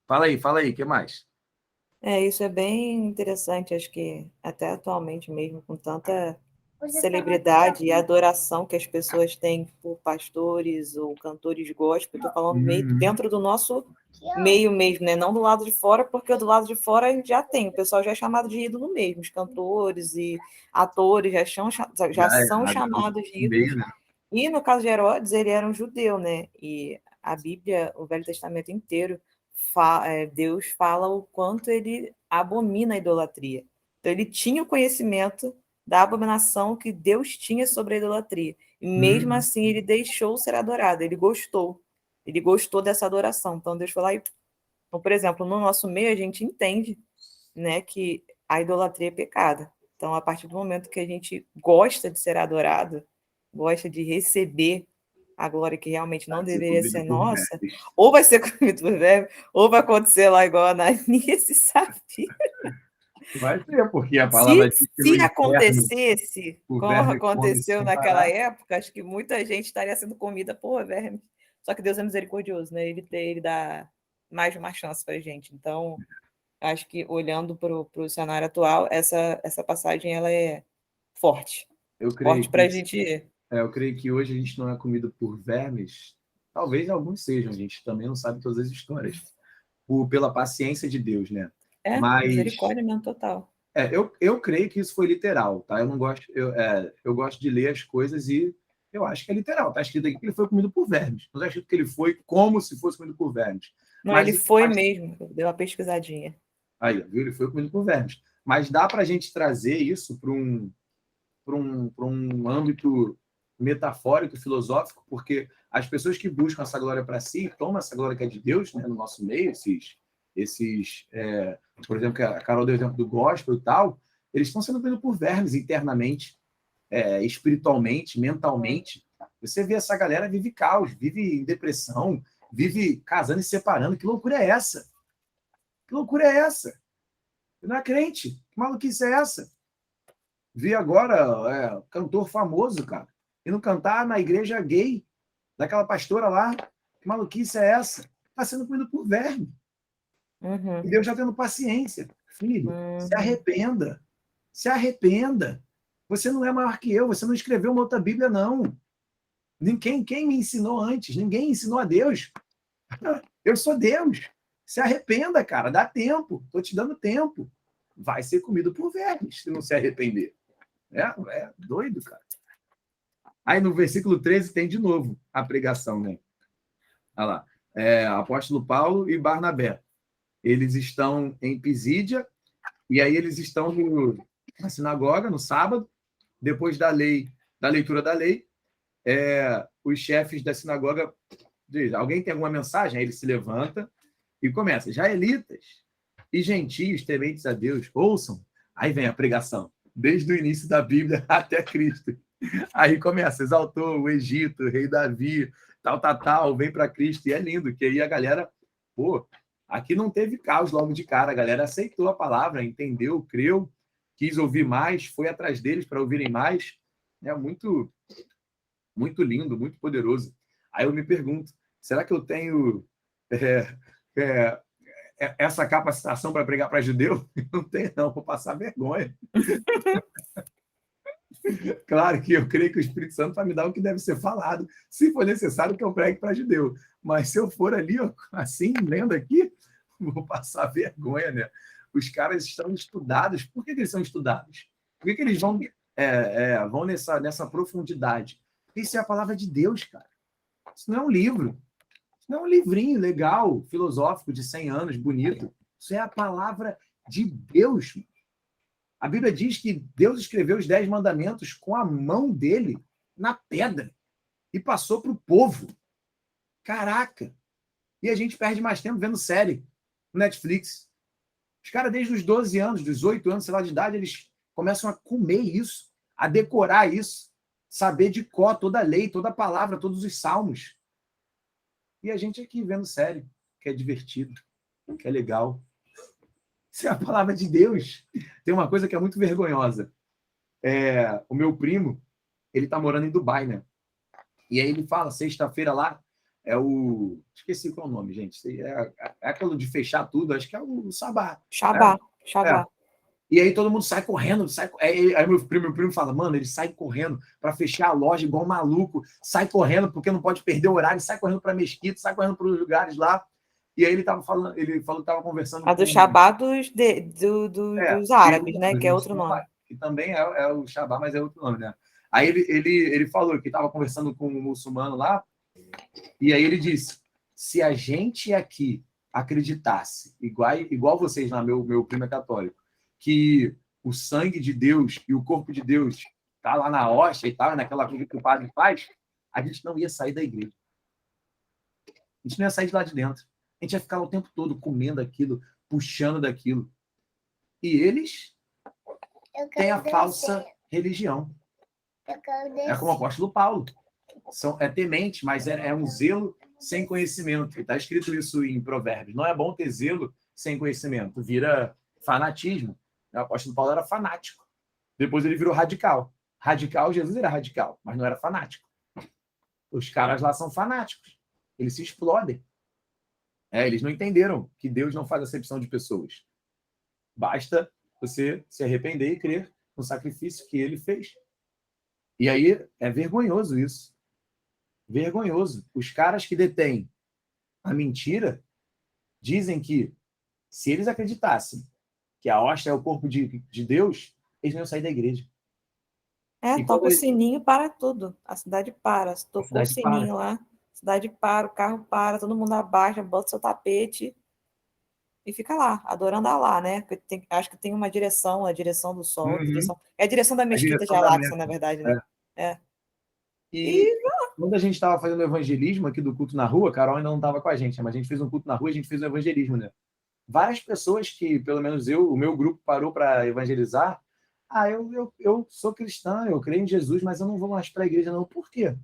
Fala aí, o que mais? Isso é bem interessante, acho que até atualmente mesmo, com tanta celebridade e adoração que as pessoas têm por pastores ou cantores gospel, estou falando meio dentro do nosso meio mesmo, né? Não do lado de fora, porque do lado de fora a gente já tem, o pessoal já é chamado de ídolo mesmo, os cantores e atores já são chamados de ídolos. Meio, né? E no caso de Herodes, ele era um judeu, né? E a Bíblia, o Velho Testamento inteiro, Deus fala o quanto ele abomina a idolatria. Então, ele tinha o conhecimento da abominação que Deus tinha sobre a idolatria. E mesmo assim, ele deixou ser adorado, ele gostou dessa adoração. Então, Deus foi lá e... Então, por exemplo, no nosso meio, a gente entende, né, que a idolatria é pecado. Então, a partir do momento que a gente gosta de ser adorado, gosta de receber a glória que realmente não deveria ser nossa, ou vai ser comido por verme, ou vai acontecer lá igual a Ananias e Safira. Vai ser, porque a palavra... Se acontecesse, como aconteceu naquela época, acho que muita gente estaria sendo comida por verme. Só que Deus é misericordioso, né? Ele dá mais uma chance para a gente. Então, acho que olhando para o cenário atual, essa passagem ela é forte. Forte para a gente... eu creio que hoje a gente não é comido por vermes. Talvez alguns sejam, a gente também não sabe todas as histórias. Pela paciência de Deus, né? Mas, misericórdia mesmo, total. Eu creio que isso foi literal, tá? Eu gosto de ler as coisas e eu acho que é literal. Está escrito aqui que ele foi comido por vermes. Não está escrito que ele foi como se fosse comido por vermes. Não, mas ele foi mesmo. Deu uma pesquisadinha. Aí, viu? Ele foi comido por vermes. Mas dá para a gente trazer isso para um âmbito metafórico, filosófico, porque as pessoas que buscam essa glória para si, tomam essa glória que é de Deus, né, no nosso meio, por exemplo, que a Carol deu o exemplo do gospel e tal, eles estão sendo comidos por vermes internamente, espiritualmente, mentalmente. Você vê essa galera vive caos, vive em depressão, vive casando e separando. Que loucura é essa? Que loucura é essa? Você não é crente? Que maluquice é essa? Vi agora cantor famoso, cara, e não cantar na igreja gay daquela pastora lá. Que maluquice é essa? Está sendo comido por verme. E Deus já tendo paciência. Filho, se arrependa. Se arrependa. Você não é maior que eu. Você não escreveu uma outra Bíblia, não. Quem me ensinou antes? Ninguém ensinou a Deus. Eu sou Deus. Se arrependa, cara. Dá tempo. Estou te dando tempo. Vai ser comido por vermes se não se arrepender. É doido, cara. Aí no versículo 13 tem de novo a pregação, né? Olha lá. Apóstolo Paulo e Barnabé. Eles estão em Pisídia, e aí eles estão na sinagoga, no sábado, depois da leitura da lei, os chefes da sinagoga dizem, alguém tem alguma mensagem? Aí ele se levanta e começa, israelitas, E gentios tementes a Deus, ouçam. Aí vem a pregação, desde o início da Bíblia até Cristo. Aí começa, exaltou o Egito, o rei Davi, tal, vem para Cristo. E é lindo, que aí a galera, pô, aqui não teve caos logo de cara, a galera aceitou a palavra, entendeu, creu, quis ouvir mais, foi atrás deles para ouvirem mais. É muito, muito lindo, muito poderoso. Aí eu me pergunto, será que eu tenho é, essa capacitação para pregar para judeu? Não tenho, não, vou passar vergonha. Claro que eu creio que o Espírito Santo vai me dar o que deve ser falado, se for necessário que eu pregue para judeu. Mas se eu for ali, ó, assim, lendo aqui, vou passar vergonha, né? Os caras estão estudados. Por que eles são estudados? Por que eles vão, vão nessa profundidade? Isso é a palavra de Deus, cara. Isso não é um livro. Isso não é um livrinho legal, filosófico, de 100 anos, bonito. Isso é a palavra de Deus. A Bíblia diz que Deus escreveu os 10 mandamentos com a mão dele na pedra e passou para o povo. Caraca! E a gente perde mais tempo vendo série no Netflix. Os caras, desde os 12 anos, 18 anos, sei lá, de idade, eles começam a comer isso, a decorar isso, saber de cor toda a lei, toda a palavra, todos os salmos. E a gente aqui vendo série, que é divertido, que é legal. Isso é a palavra de Deus. Tem uma coisa que é muito vergonhosa. O meu primo, ele tá morando em Dubai, né? E aí ele fala, sexta-feira lá, esqueci qual é o nome, gente. É aquilo de fechar tudo, acho que é o Sabá. Shabá. E aí todo mundo sai correndo. Aí meu primo fala, mano, ele sai correndo para fechar a loja igual um maluco, sai correndo porque não pode perder o horário, sai correndo para mesquita, sai correndo para os lugares lá. E aí ele falou que estava conversando do Shabá dos árabes, né? Que é outro nome. Que também é o Shabá, mas é outro nome, né? Aí ele falou que estava conversando com um muçulmano lá, e aí ele disse, se a gente aqui acreditasse, igual vocês lá, meu primo é católico, que o sangue de Deus e o corpo de Deus tá lá na hóstia e tal, naquela coisa que o padre faz, a gente não ia sair da igreja. A gente não ia sair de lá de dentro. A gente ia ficar o tempo todo comendo aquilo, puxando daquilo. E eles têm a falsa religião. É como o apóstolo Paulo. É temente, mas é um zelo sem conhecimento. Está escrito isso em Provérbios. Não é bom ter zelo sem conhecimento. Vira fanatismo. O apóstolo Paulo era fanático. Depois ele virou radical. Jesus era radical, mas não era fanático. Os caras lá são fanáticos. Eles se explodem. Eles não entenderam que Deus não faz acepção de pessoas. Basta você se arrepender e crer no sacrifício que ele fez. E aí é vergonhoso isso. Vergonhoso. Os caras que detêm a mentira dizem que se eles acreditassem que a hóstia é o corpo de Deus, eles não iam sair da igreja. Toca o sininho, para tudo. A cidade para. Se tocou o sininho lá, a cidade para, o carro para, todo mundo abaixa, bota seu tapete e fica lá, adorando Allah, né? Acho que tem uma direção, a direção do sol. A direção da mesquita de Al-Aqsa, na verdade, né? E quando a gente estava fazendo o evangelismo aqui do culto na rua, a Carol ainda não estava com a gente, mas a gente fez um culto na rua e a gente fez um evangelismo, né? Várias pessoas que, pelo menos o meu grupo parou para evangelizar. Eu sou cristã, eu creio em Jesus, mas eu não vou mais para a igreja, não. Por quê?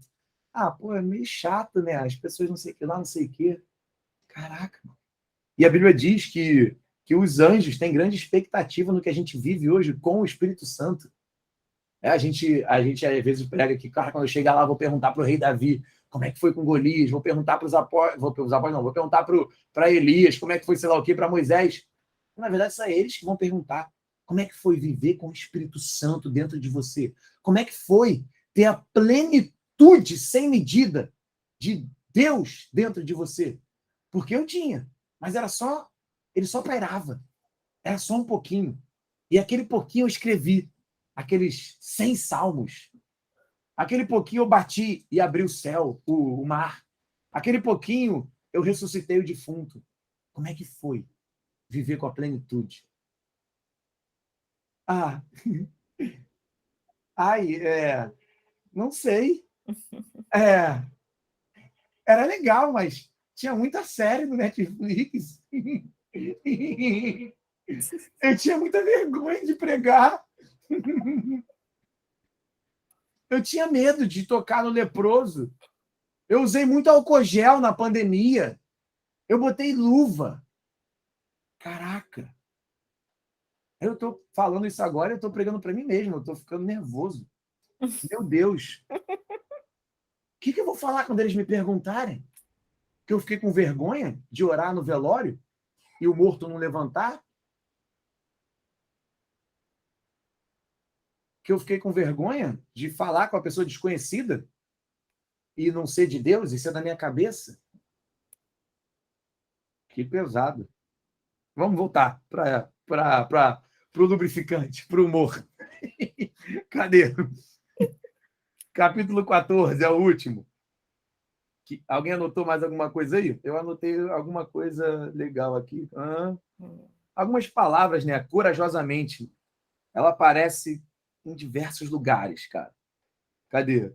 É meio chato, né? As pessoas não sei o que lá, não sei o que. Caraca. E a Bíblia diz que os anjos têm grande expectativa no que a gente vive hoje com o Espírito Santo. A gente às vezes prega que, cara, quando eu chegar lá, vou perguntar para o rei Davi como é que foi com Golias, vou perguntar para os apóstolos, vou perguntar para Elias como é que foi, sei lá o quê, para Moisés. Na verdade, são eles que vão perguntar como é que foi viver com o Espírito Santo dentro de você, como é que foi ter a plenitude sem medida de Deus dentro de você. Porque eu tinha, mas ele só pairava, era só um pouquinho. E aquele pouquinho eu escrevi aqueles 100 salmos. Aquele pouquinho eu bati e abri o céu, o mar. Aquele pouquinho eu ressuscitei o defunto. Como é que foi viver com a plenitude? Não sei. Era legal, mas tinha muita série no Netflix. Eu tinha muita vergonha de pregar. Eu tinha medo de tocar no leproso. Eu usei muito álcool gel na pandemia. Eu botei luva. Caraca. Eu tô falando isso agora, eu tô pregando para mim mesmo. Eu tô ficando nervoso. Meu Deus. O que eu vou falar quando eles me perguntarem? Que eu fiquei com vergonha de orar no velório e o morto não levantar? Que eu fiquei com vergonha de falar com a pessoa desconhecida e não ser de Deus e ser da minha cabeça? Que pesado. Vamos voltar para o lubrificante, para o humor. Cadê? Capítulo 14, é o último. Alguém anotou mais alguma coisa aí? Eu anotei alguma coisa legal aqui. Algumas palavras, né? Corajosamente. Ela aparece em diversos lugares, cara. Cadê?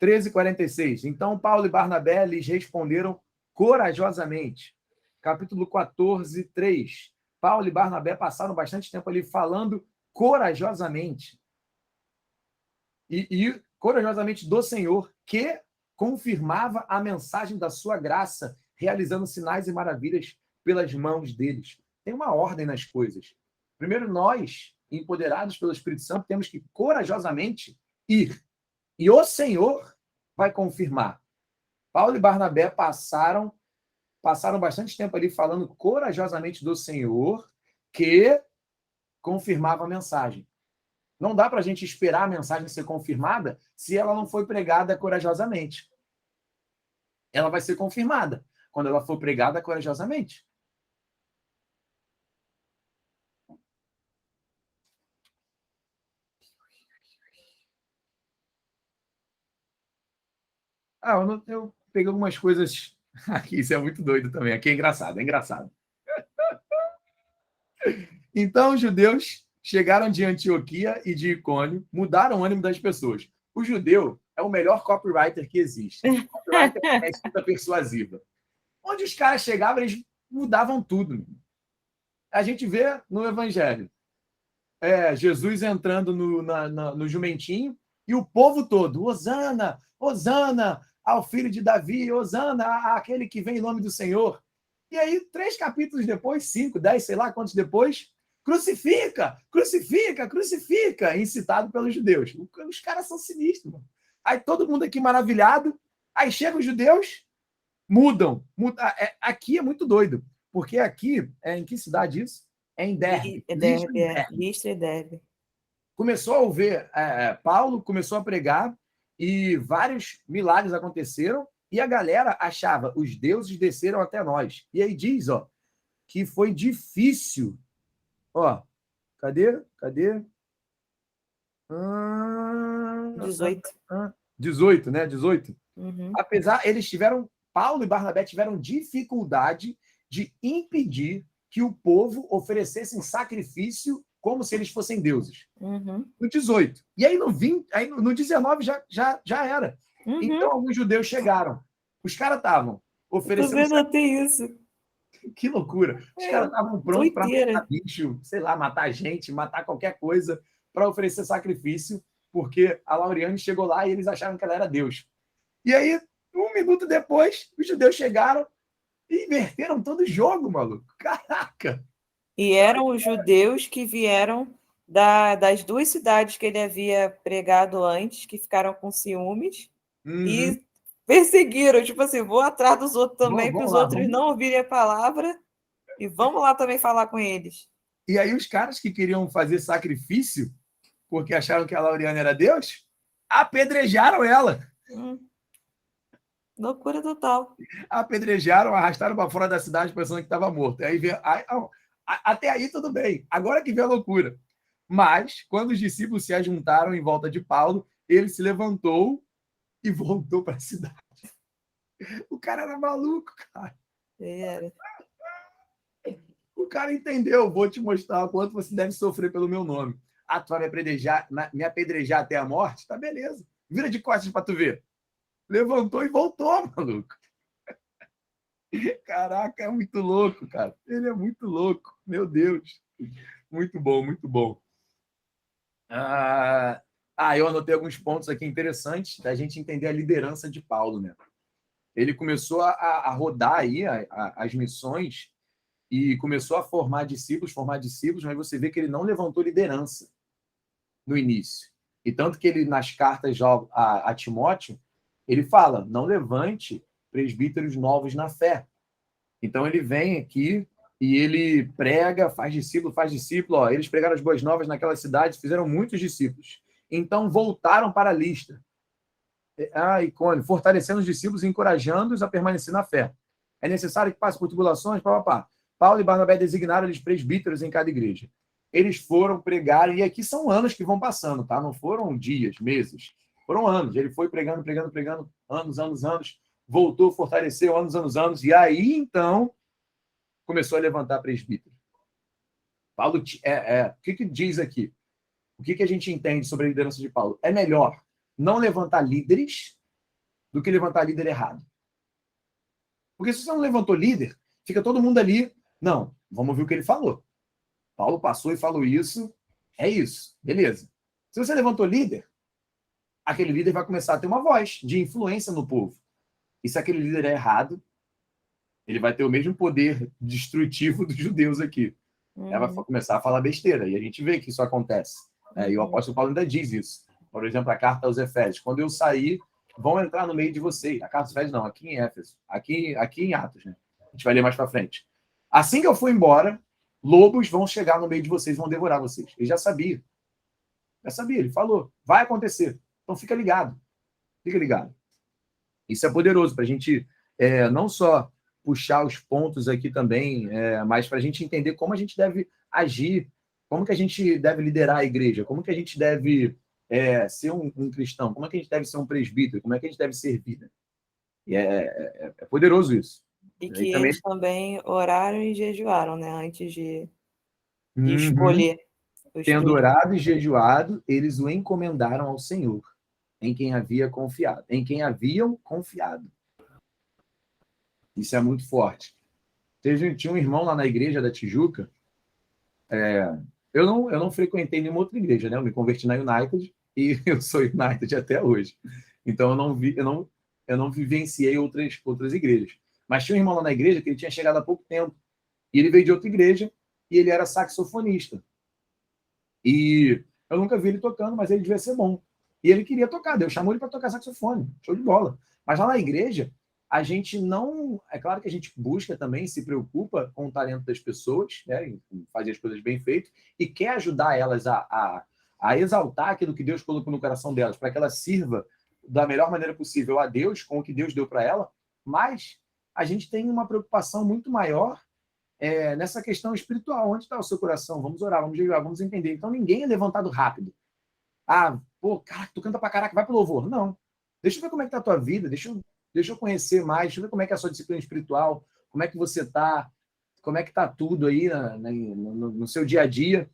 13:46. Então Paulo e Barnabé lhes responderam corajosamente. Capítulo 14, 3. Paulo e Barnabé passaram bastante tempo ali falando corajosamente. E corajosamente do Senhor, que confirmava a mensagem da sua graça, realizando sinais e maravilhas pelas mãos deles. Tem uma ordem nas coisas. Primeiro, nós, empoderados pelo Espírito Santo, temos que corajosamente ir. E o Senhor vai confirmar. Paulo e Barnabé passaram bastante tempo ali falando corajosamente do Senhor, que confirmava a mensagem. Não dá para a gente esperar a mensagem ser confirmada se ela não foi pregada corajosamente. Ela vai ser confirmada quando ela for pregada corajosamente. Eu peguei algumas coisas aqui, isso é muito doido também. Aqui é engraçado, é engraçado. Então, os judeus chegaram de Antioquia e de Icônio, mudaram o ânimo das pessoas. O judeu é o melhor copywriter que existe. O copywriter é escrita persuasiva. Onde os caras chegavam, eles mudavam tudo. A gente vê no Evangelho. Jesus entrando no jumentinho e o povo todo, Hosana, Hosana ao filho de Davi, Hosana àquele que vem em nome do Senhor. E aí, 3 capítulos depois, 5, 10, sei lá quantos depois, crucifica, crucifica, crucifica, incitado pelos judeus. Os caras são sinistros, mano. Aí todo mundo aqui maravilhado, aí chegam os judeus, mudam. Aqui é muito doido, porque aqui, em que cidade isso? É em Derbe. Listra e Derbe. Começou a ouvir, Paulo começou a pregar e vários milagres aconteceram e a galera achava, os deuses desceram até nós. E aí diz, que foi difícil. Cadê? 18, né? 18. Uhum. Apesar, Paulo e Barnabé tiveram dificuldade de impedir que o povo oferecesse um sacrifício como se eles fossem deuses. Uhum. No 18. E aí no 20, aí no 19 já era. Uhum. Então alguns judeus chegaram. Os caras estavam oferecendo. Eu notei isso. Que loucura. Os caras estavam prontos para matar bicho, sei lá, matar gente, matar qualquer coisa para oferecer sacrifício, porque a Lauriane chegou lá e eles acharam que ela era Deus. E aí, 1 minuto depois, os judeus chegaram e inverteram todo o jogo, maluco. Caraca! E eram os judeus que vieram das 2 cidades que ele havia pregado antes, que ficaram com ciúmes e perseguiram. Tipo assim, vou atrás dos outros também, para os outros não ouvirem a palavra e vamos lá também falar com eles. E aí os caras que queriam fazer sacrifício, porque acharam que a Lauriane era Deus, apedrejaram ela. Loucura total. Apedrejaram, arrastaram para fora da cidade pensando que estava morto. Até aí tudo bem. Agora que vem a loucura. Mas, quando os discípulos se ajuntaram em volta de Paulo, ele se levantou e voltou para a cidade. O cara era maluco, cara. Era. O cara entendeu. Vou te mostrar o quanto você deve sofrer pelo meu nome. Tu vai me apedrejar até a morte? Tá, beleza. Vira de costas para tu ver. Levantou e voltou, maluco. Caraca, é muito louco, cara. Ele é muito louco. Meu Deus. Muito bom, muito bom. Eu anotei alguns pontos aqui interessantes da gente entender a liderança de Paulo, né? Ele começou a rodar aí as missões e começou a formar discípulos, mas você vê que ele não levantou liderança no início. E tanto que ele, nas cartas a Timóteo, ele fala, não levante presbíteros novos na fé. Então ele vem aqui e ele prega, faz discípulo. Ó, eles pregaram as boas novas naquela cidade, fizeram muitos discípulos. Então voltaram para a Listra. Icônico, fortalecendo os discípulos e encorajando-os a permanecer na fé. É necessário que passe por tribulações, Paulo e Barnabé designaram eles presbíteros em cada igreja. Eles foram pregar, e aqui são anos que vão passando, tá? Não foram dias, meses. Foram anos. Ele foi pregando, anos, voltou, fortaleceu, anos. E aí, então, começou a levantar presbítero. Paulo, o que diz aqui? O que a gente entende sobre a liderança de Paulo? É melhor não levantar líderes do que levantar líder errado. Porque se você não levantou líder, fica todo mundo ali. Não, vamos ouvir o que ele falou. Paulo passou e falou isso, é isso, beleza. Se você levantou líder, aquele líder vai começar a ter uma voz de influência no povo. E se aquele líder é errado, ele vai ter o mesmo poder destrutivo dos judeus aqui. Ela vai começar a falar besteira, e a gente vê que isso acontece. E o apóstolo Paulo ainda diz isso. Por exemplo, a carta aos Efésios. Quando eu sair, vão entrar no meio de vocês. A carta aos Efésios não, aqui em Éfeso. Aqui em Atos, né? A gente vai ler mais para frente. Assim que eu for embora, lobos vão chegar no meio de vocês, vão devorar vocês. Ele já sabia. Ele falou. Vai acontecer. Então fica ligado. Fica ligado. Isso é poderoso para a gente não só puxar os pontos aqui também, mas para a gente entender como a gente deve agir, como que a gente deve liderar a igreja, como que a gente deve ser um cristão, como é que a gente deve ser um presbítero, como é que a gente deve servir. Né? E é poderoso isso. E que eles também oraram e jejuaram, né? Antes de escolher. Tendo orado e jejuado, eles o encomendaram ao Senhor, em quem haviam confiado. Isso é muito forte. Tinha um irmão lá na igreja da Tijuca. Eu não frequentei nenhuma outra igreja, né? Eu me converti na United e eu sou United até hoje. Então eu não vivenciei outras igrejas. Mas tinha um irmão lá na igreja que ele tinha chegado há pouco tempo. E ele veio de outra igreja e ele era saxofonista. E eu nunca vi ele tocando, mas ele devia ser bom. E ele queria tocar, Deus chamou ele para tocar saxofone. Show de bola. Mas lá na igreja, a gente não... É claro que a gente busca também, se preocupa com o talento das pessoas, né, em fazer as coisas bem feitas, e quer ajudar elas a exaltar aquilo que Deus colocou no coração delas, para que ela sirva da melhor maneira possível a Deus, com o que Deus deu para ela. Mas a gente tem uma preocupação muito maior nessa questão espiritual. Onde está o seu coração? Vamos orar, vamos jejuar, vamos entender. Então ninguém é levantado rápido. Cara, tu canta pra caraca, vai pro louvor. Não. Deixa eu ver como é que tá a tua vida, deixa eu conhecer mais, deixa eu ver como é que é a sua disciplina espiritual, como é que você tá, como é que tá tudo aí no seu dia a dia.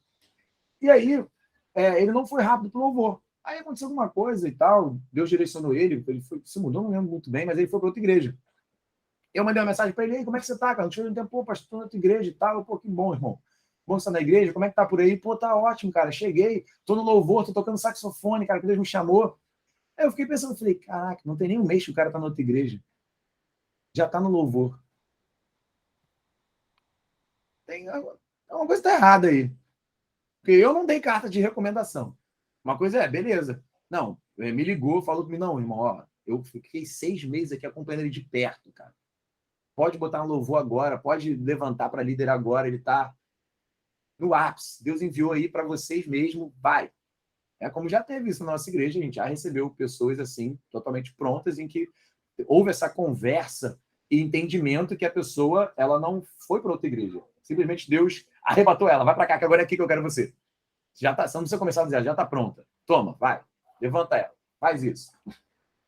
E aí, ele não foi rápido pro louvor. Aí aconteceu alguma coisa e tal, Deus direcionou ele se mudou, não lembro muito bem, mas ele foi para outra igreja. Eu mandei uma mensagem para ele, como é que você tá, cara? Não tinha tempo, pastor, estou na outra igreja e tal. Que bom, irmão. Bom você tá na igreja, como é que tá por aí? Tá ótimo, cara. Cheguei, tô no louvor, tô tocando saxofone, cara, que Deus me chamou. Aí eu fiquei pensando, falei, caraca, não tem nem um mês que o cara tá na outra igreja. Já tá no louvor. Uma coisa tá errada aí. Porque eu não dei carta de recomendação. Uma coisa beleza. Não, me ligou, falou comigo, não, irmão, ó, eu fiquei 6 meses aqui acompanhando ele de perto, cara. Pode botar um louvor agora, pode levantar para líder agora, ele está no ápice. Deus enviou aí para vocês mesmo, vai. Como já teve isso na nossa igreja, a gente já recebeu pessoas assim, totalmente prontas, em que houve essa conversa e entendimento que a pessoa ela não foi para outra igreja. Simplesmente Deus arrebatou ela, vai para cá, que agora é aqui que eu quero você. Já tá, você não precisa começar a dizer, já está pronta. Toma, vai, levanta ela, faz isso.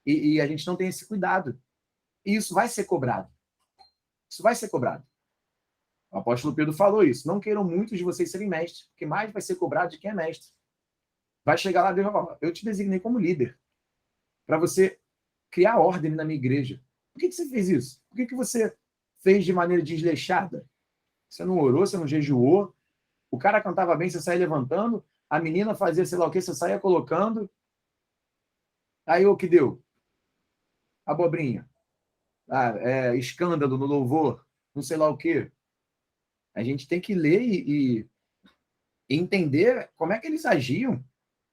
E a gente não tem esse cuidado. E isso vai ser cobrado. Isso vai ser cobrado. O apóstolo Pedro falou isso. Não queiram muitos de vocês serem mestres, porque mais vai ser cobrado de quem é mestre. Vai chegar lá e Deus vai falar, eu te designei como líder para você criar ordem na minha igreja. Por que você fez isso? Por que você fez de maneira desleixada? Você não orou, você não jejuou. O cara cantava bem, você saía levantando. A menina fazia sei lá o que, você saía colocando. Aí o que deu? Abobrinha. Escândalo no louvor. Não sei lá o quê. A gente tem que ler e entender como é que eles agiam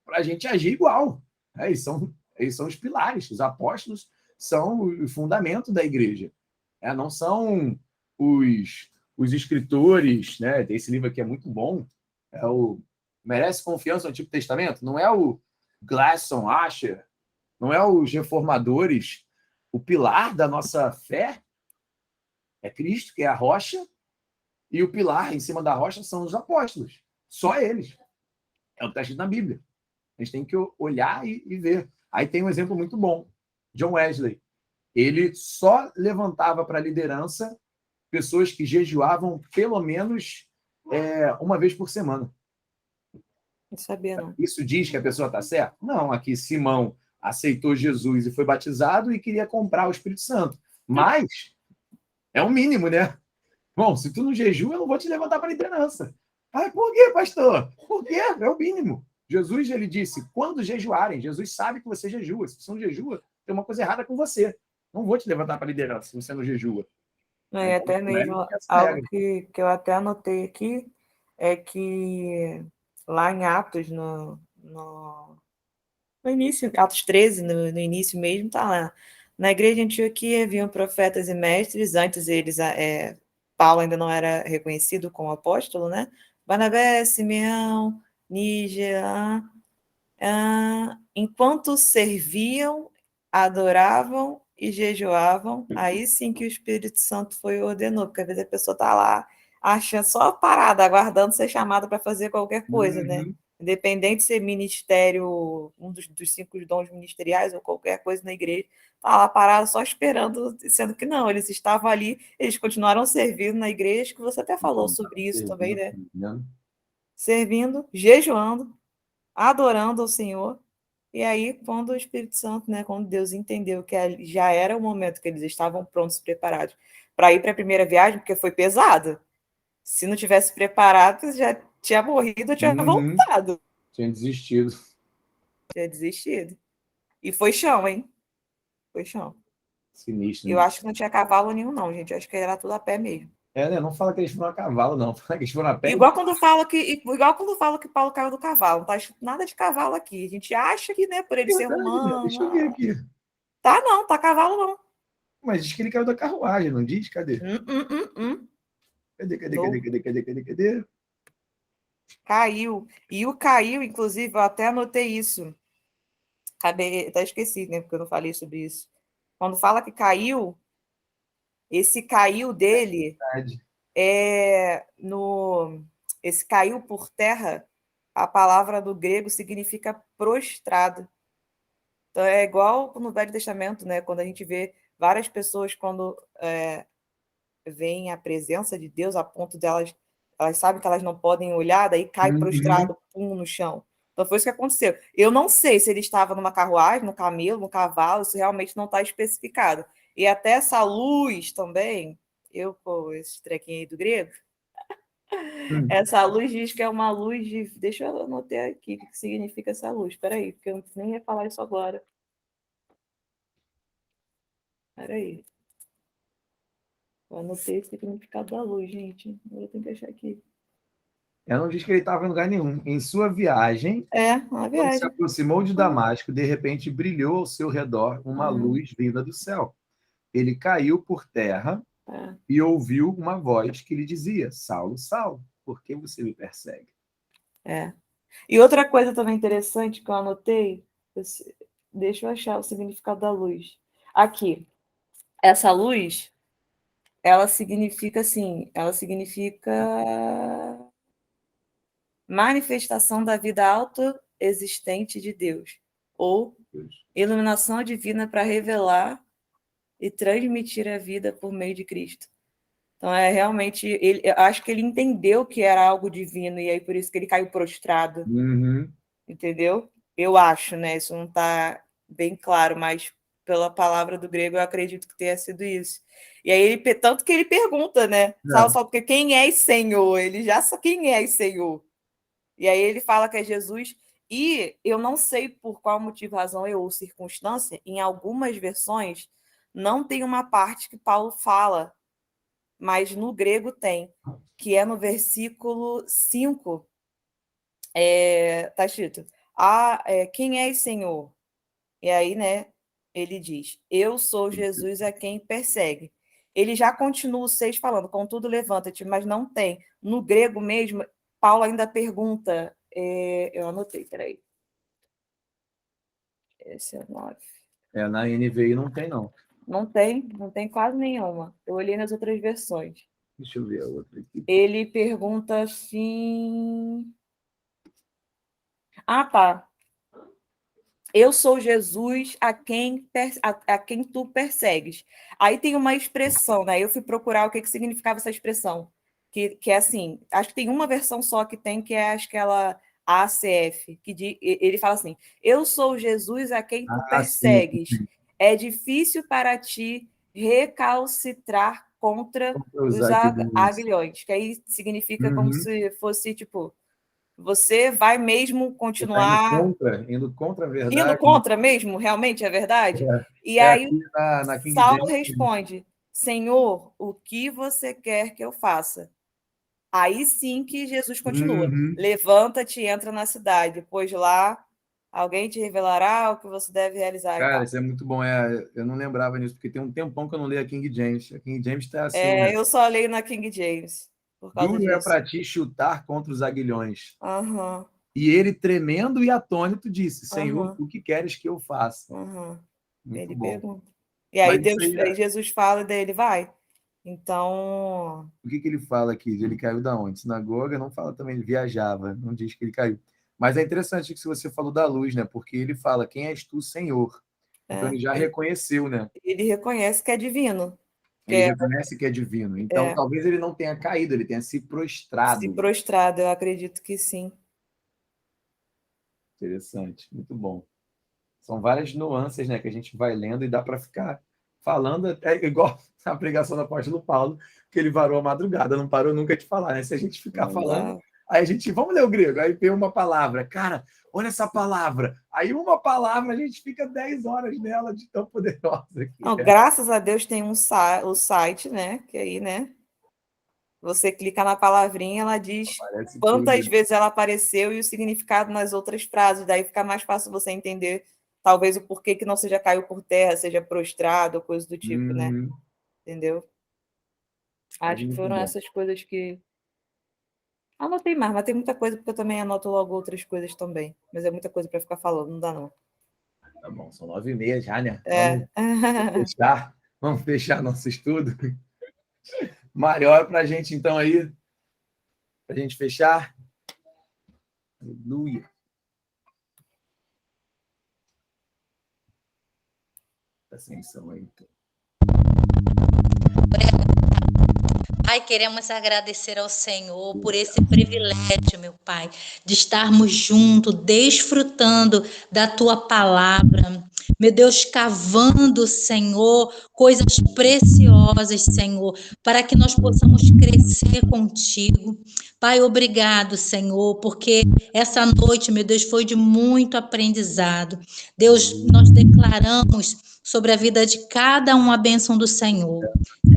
para a gente agir igual. Eles são os pilares. Os apóstolos são o fundamento da igreja. Não são os escritores, né? Tem esse livro aqui é muito bom. Merece Confiança no Antigo Testamento. Não é o Glasson, Asher, não é os reformadores. O pilar da nossa fé é Cristo, que é a rocha, e o pilar em cima da rocha são os apóstolos. Só eles. É o que está escrito na Bíblia. A gente tem que olhar e ver. Aí tem um exemplo muito bom. John Wesley. Ele só levantava para a liderança pessoas que jejuavam pelo menos uma vez por semana. Não sabia, não. Isso diz que a pessoa está certa? Não, aqui Simão aceitou Jesus e foi batizado e queria comprar o Espírito Santo. Mas é um mínimo, né? Bom, se tu não jejua, eu não vou te levantar para a liderança. Por quê, pastor? Por quê? É o mínimo. Jesus, ele disse, quando jejuarem, Jesus sabe que você jejua. Se você não jejua, tem uma coisa errada com você. Não vou te levantar para a liderança se você não jejua. E até mesmo algo que eu até anotei aqui é que lá em Atos, no início, Atos 13, no início mesmo, tá lá. Na igreja de Antioquia haviam profetas e mestres, antes eles, Paulo ainda não era reconhecido como apóstolo, né? Barnabé, Simeão, Níger, enquanto serviam, adoravam e jejuavam, aí sim que o Espírito Santo foi e ordenou, porque às vezes a pessoa está lá achando só parada, aguardando ser chamada para fazer qualquer coisa, né? Independente de ser ministério, um dos 5 dons ministeriais ou qualquer coisa na igreja, está lá parado só esperando, sendo que não, eles estavam ali, eles continuaram servindo na igreja, que você até falou sobre isso também, né? Servindo, jejuando, adorando ao Senhor. E aí, quando o Espírito Santo, né, quando Deus entendeu que já era o momento que eles estavam prontos, preparados para ir para a primeira viagem, porque foi pesado. Se não tivesse preparado, já tinha morrido, tinha voltado. Tinha desistido. Tinha desistido. E foi chão, hein? Foi chão. Sinistro. Eu acho que não tinha cavalo nenhum, não, gente. Eu acho que era tudo a pé mesmo. Né? Não fala que eles foram a cavalo, não. Fala que eles foram a pé. Igual quando fala que Paulo caiu do cavalo. Não tá nada de cavalo aqui. A gente acha que, né, por ele ser romano. Deixa eu ver aqui. Tá não, tá cavalo não. Mas diz que ele caiu da carruagem, não diz? Cadê? Cadê? Caiu. E o caiu, inclusive, eu até anotei isso. Até esqueci, né? Porque eu não falei sobre isso. Quando fala que caiu, esse caiu dele esse caiu por terra, a palavra do grego significa prostrado. Então é igual no Velho Testamento, né? Quando a gente vê várias pessoas quando veem a presença de Deus a ponto delas, elas sabem que elas não podem olhar, daí cai prostrado, pum, no chão. Então foi isso que aconteceu. Eu não sei se ele estava numa carruagem, no camelo, no cavalo, isso realmente não está especificado. E até essa luz também, com esse trequinho aí do grego, essa luz diz que é uma luz de... Deixa eu anotar aqui o que significa essa luz. Espera aí, porque eu nem ia falar isso agora. Espera aí. Eu anotei o significado da luz, gente. Eu tenho que achar aqui. Eu não disse que ele estava em lugar nenhum. Em sua viagem, uma quando se aproximou de Damasco, de repente brilhou ao seu redor uma luz vinda do céu. Ele caiu por terra e ouviu uma voz que lhe dizia: Saulo, Saulo, por que você me persegue? E outra coisa também interessante que eu anotei, deixa eu achar o significado da luz. Aqui, essa luz, ela significa assim, manifestação da vida autoexistente de Deus, ou iluminação divina para revelar e transmitir a vida por meio de Cristo. Então, realmente, eu acho que ele entendeu que era algo divino, e aí por isso que ele caiu prostrado. Entendeu? Eu acho, né? Isso não está bem claro, mas pela palavra do grego, eu acredito que tenha sido isso. E aí, tanto que ele pergunta, né? Só porque quem é Senhor? Ele já sabe quem é Senhor. E aí ele fala que é Jesus. E eu não sei por qual motivo, razão ou circunstância, em algumas versões, não tem uma parte que Paulo fala, mas no grego tem, que é no versículo 5, tá escrito, quem é Senhor? E aí, né, ele diz, eu sou Jesus a quem persegue. Ele já continua o 6 falando, contudo, levanta-te, mas não tem. No grego mesmo, Paulo ainda pergunta, eu anotei, peraí. Esse é o 9. Na NVI não tem, não. Não tem quase nenhuma. Eu olhei nas outras versões. Deixa eu ver a outra aqui. Ele pergunta assim... tá. Eu sou Jesus a quem tu persegues. Aí tem uma expressão, né? Eu fui procurar o que significava essa expressão. Que é assim, acho que tem uma versão só que tem, que é aquela ACF, ele fala assim, eu sou Jesus a quem tu persegues. Sim. É difícil para ti recalcitrar contra os aguilhões. Que aí significa como se fosse, tipo, você vai mesmo continuar... Indo contra a verdade. Indo contra mesmo, realmente é verdade? E aí, na Saulo responde, Senhor, o que você quer que eu faça? Aí sim que Jesus continua. Levanta-te e entra na cidade, pois lá alguém te revelará o que você deve realizar. Cara, isso é muito bom. Eu não lembrava nisso, porque tem um tempão que eu não leio a King James. A King James está assim. Eu só leio na King James. Por causa disso. É para ti chutar contra os aguilhões. E ele, tremendo e atônito, disse, Senhor, o que queres que eu faça? Muito ele bom. Pergunta. E aí, aí Jesus fala, daí ele vai. Então... O que ele fala aqui? Ele caiu da onde? Sinagoga, não fala também, ele viajava, não diz que ele caiu. Mas é interessante que você falou da luz, né? Porque ele fala, quem és tu, Senhor? Então ele já reconheceu, né? Ele reconhece que é divino. Ele reconhece que é divino. Então talvez ele não tenha caído, ele tenha se prostrado. Se prostrado, eu acredito que sim. Interessante, muito bom. São várias nuances, né, que a gente vai lendo e dá para ficar falando, até igual a pregação do apóstolo Paulo, que ele varou a madrugada, não parou nunca de falar, né? Se a gente ficar falando, aí a gente, vamos ler o grego, aí vem uma palavra, cara, olha essa palavra, aí uma palavra, a gente fica 10 horas nela de tão poderosa. Graças a Deus tem o site, né, que aí, né, você clica na palavrinha, ela diz quantas vezes ela apareceu e o significado nas outras frases, daí fica mais fácil você entender talvez o porquê que não seja caiu por terra, seja prostrado, ou coisa do tipo, né? Entendeu? Acho que foram essas coisas que... Anotei mais, mas tem muita coisa, porque eu também anoto logo outras coisas também. Mas é muita coisa para ficar falando, não dá não. Tá bom, são 9h30 já, né? Vamos fechar nosso estudo. Maior para a gente, então, aí, para a gente fechar. Aleluia. Ascensão aí, então. Pai, queremos agradecer ao Senhor por esse privilégio, meu Pai, de estarmos juntos, desfrutando da Tua palavra. Meu Deus, cavando, Senhor, coisas preciosas, Senhor, para que nós possamos crescer contigo. Pai, obrigado, Senhor, porque essa noite, meu Deus, foi de muito aprendizado. Deus, nós declaramos sobre a vida de cada um a bênção do Senhor.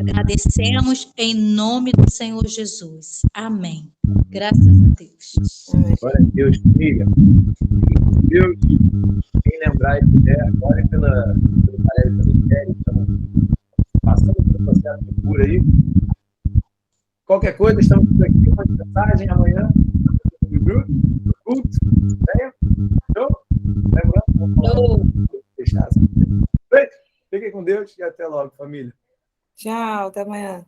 Agradecemos em nome do Senhor Jesus. Amém. Graças a Deus. Glória a Deus, família. Deus, quem lembrar e puder, agora pelo Valério também, estamos passando pelo processo de cura aí. Qualquer coisa, estamos por aqui, uma mensagem amanhã no grupo, no culto. Lembrando, vamos fechar. Fiquem com Deus e até logo, família. Tchau, até amanhã.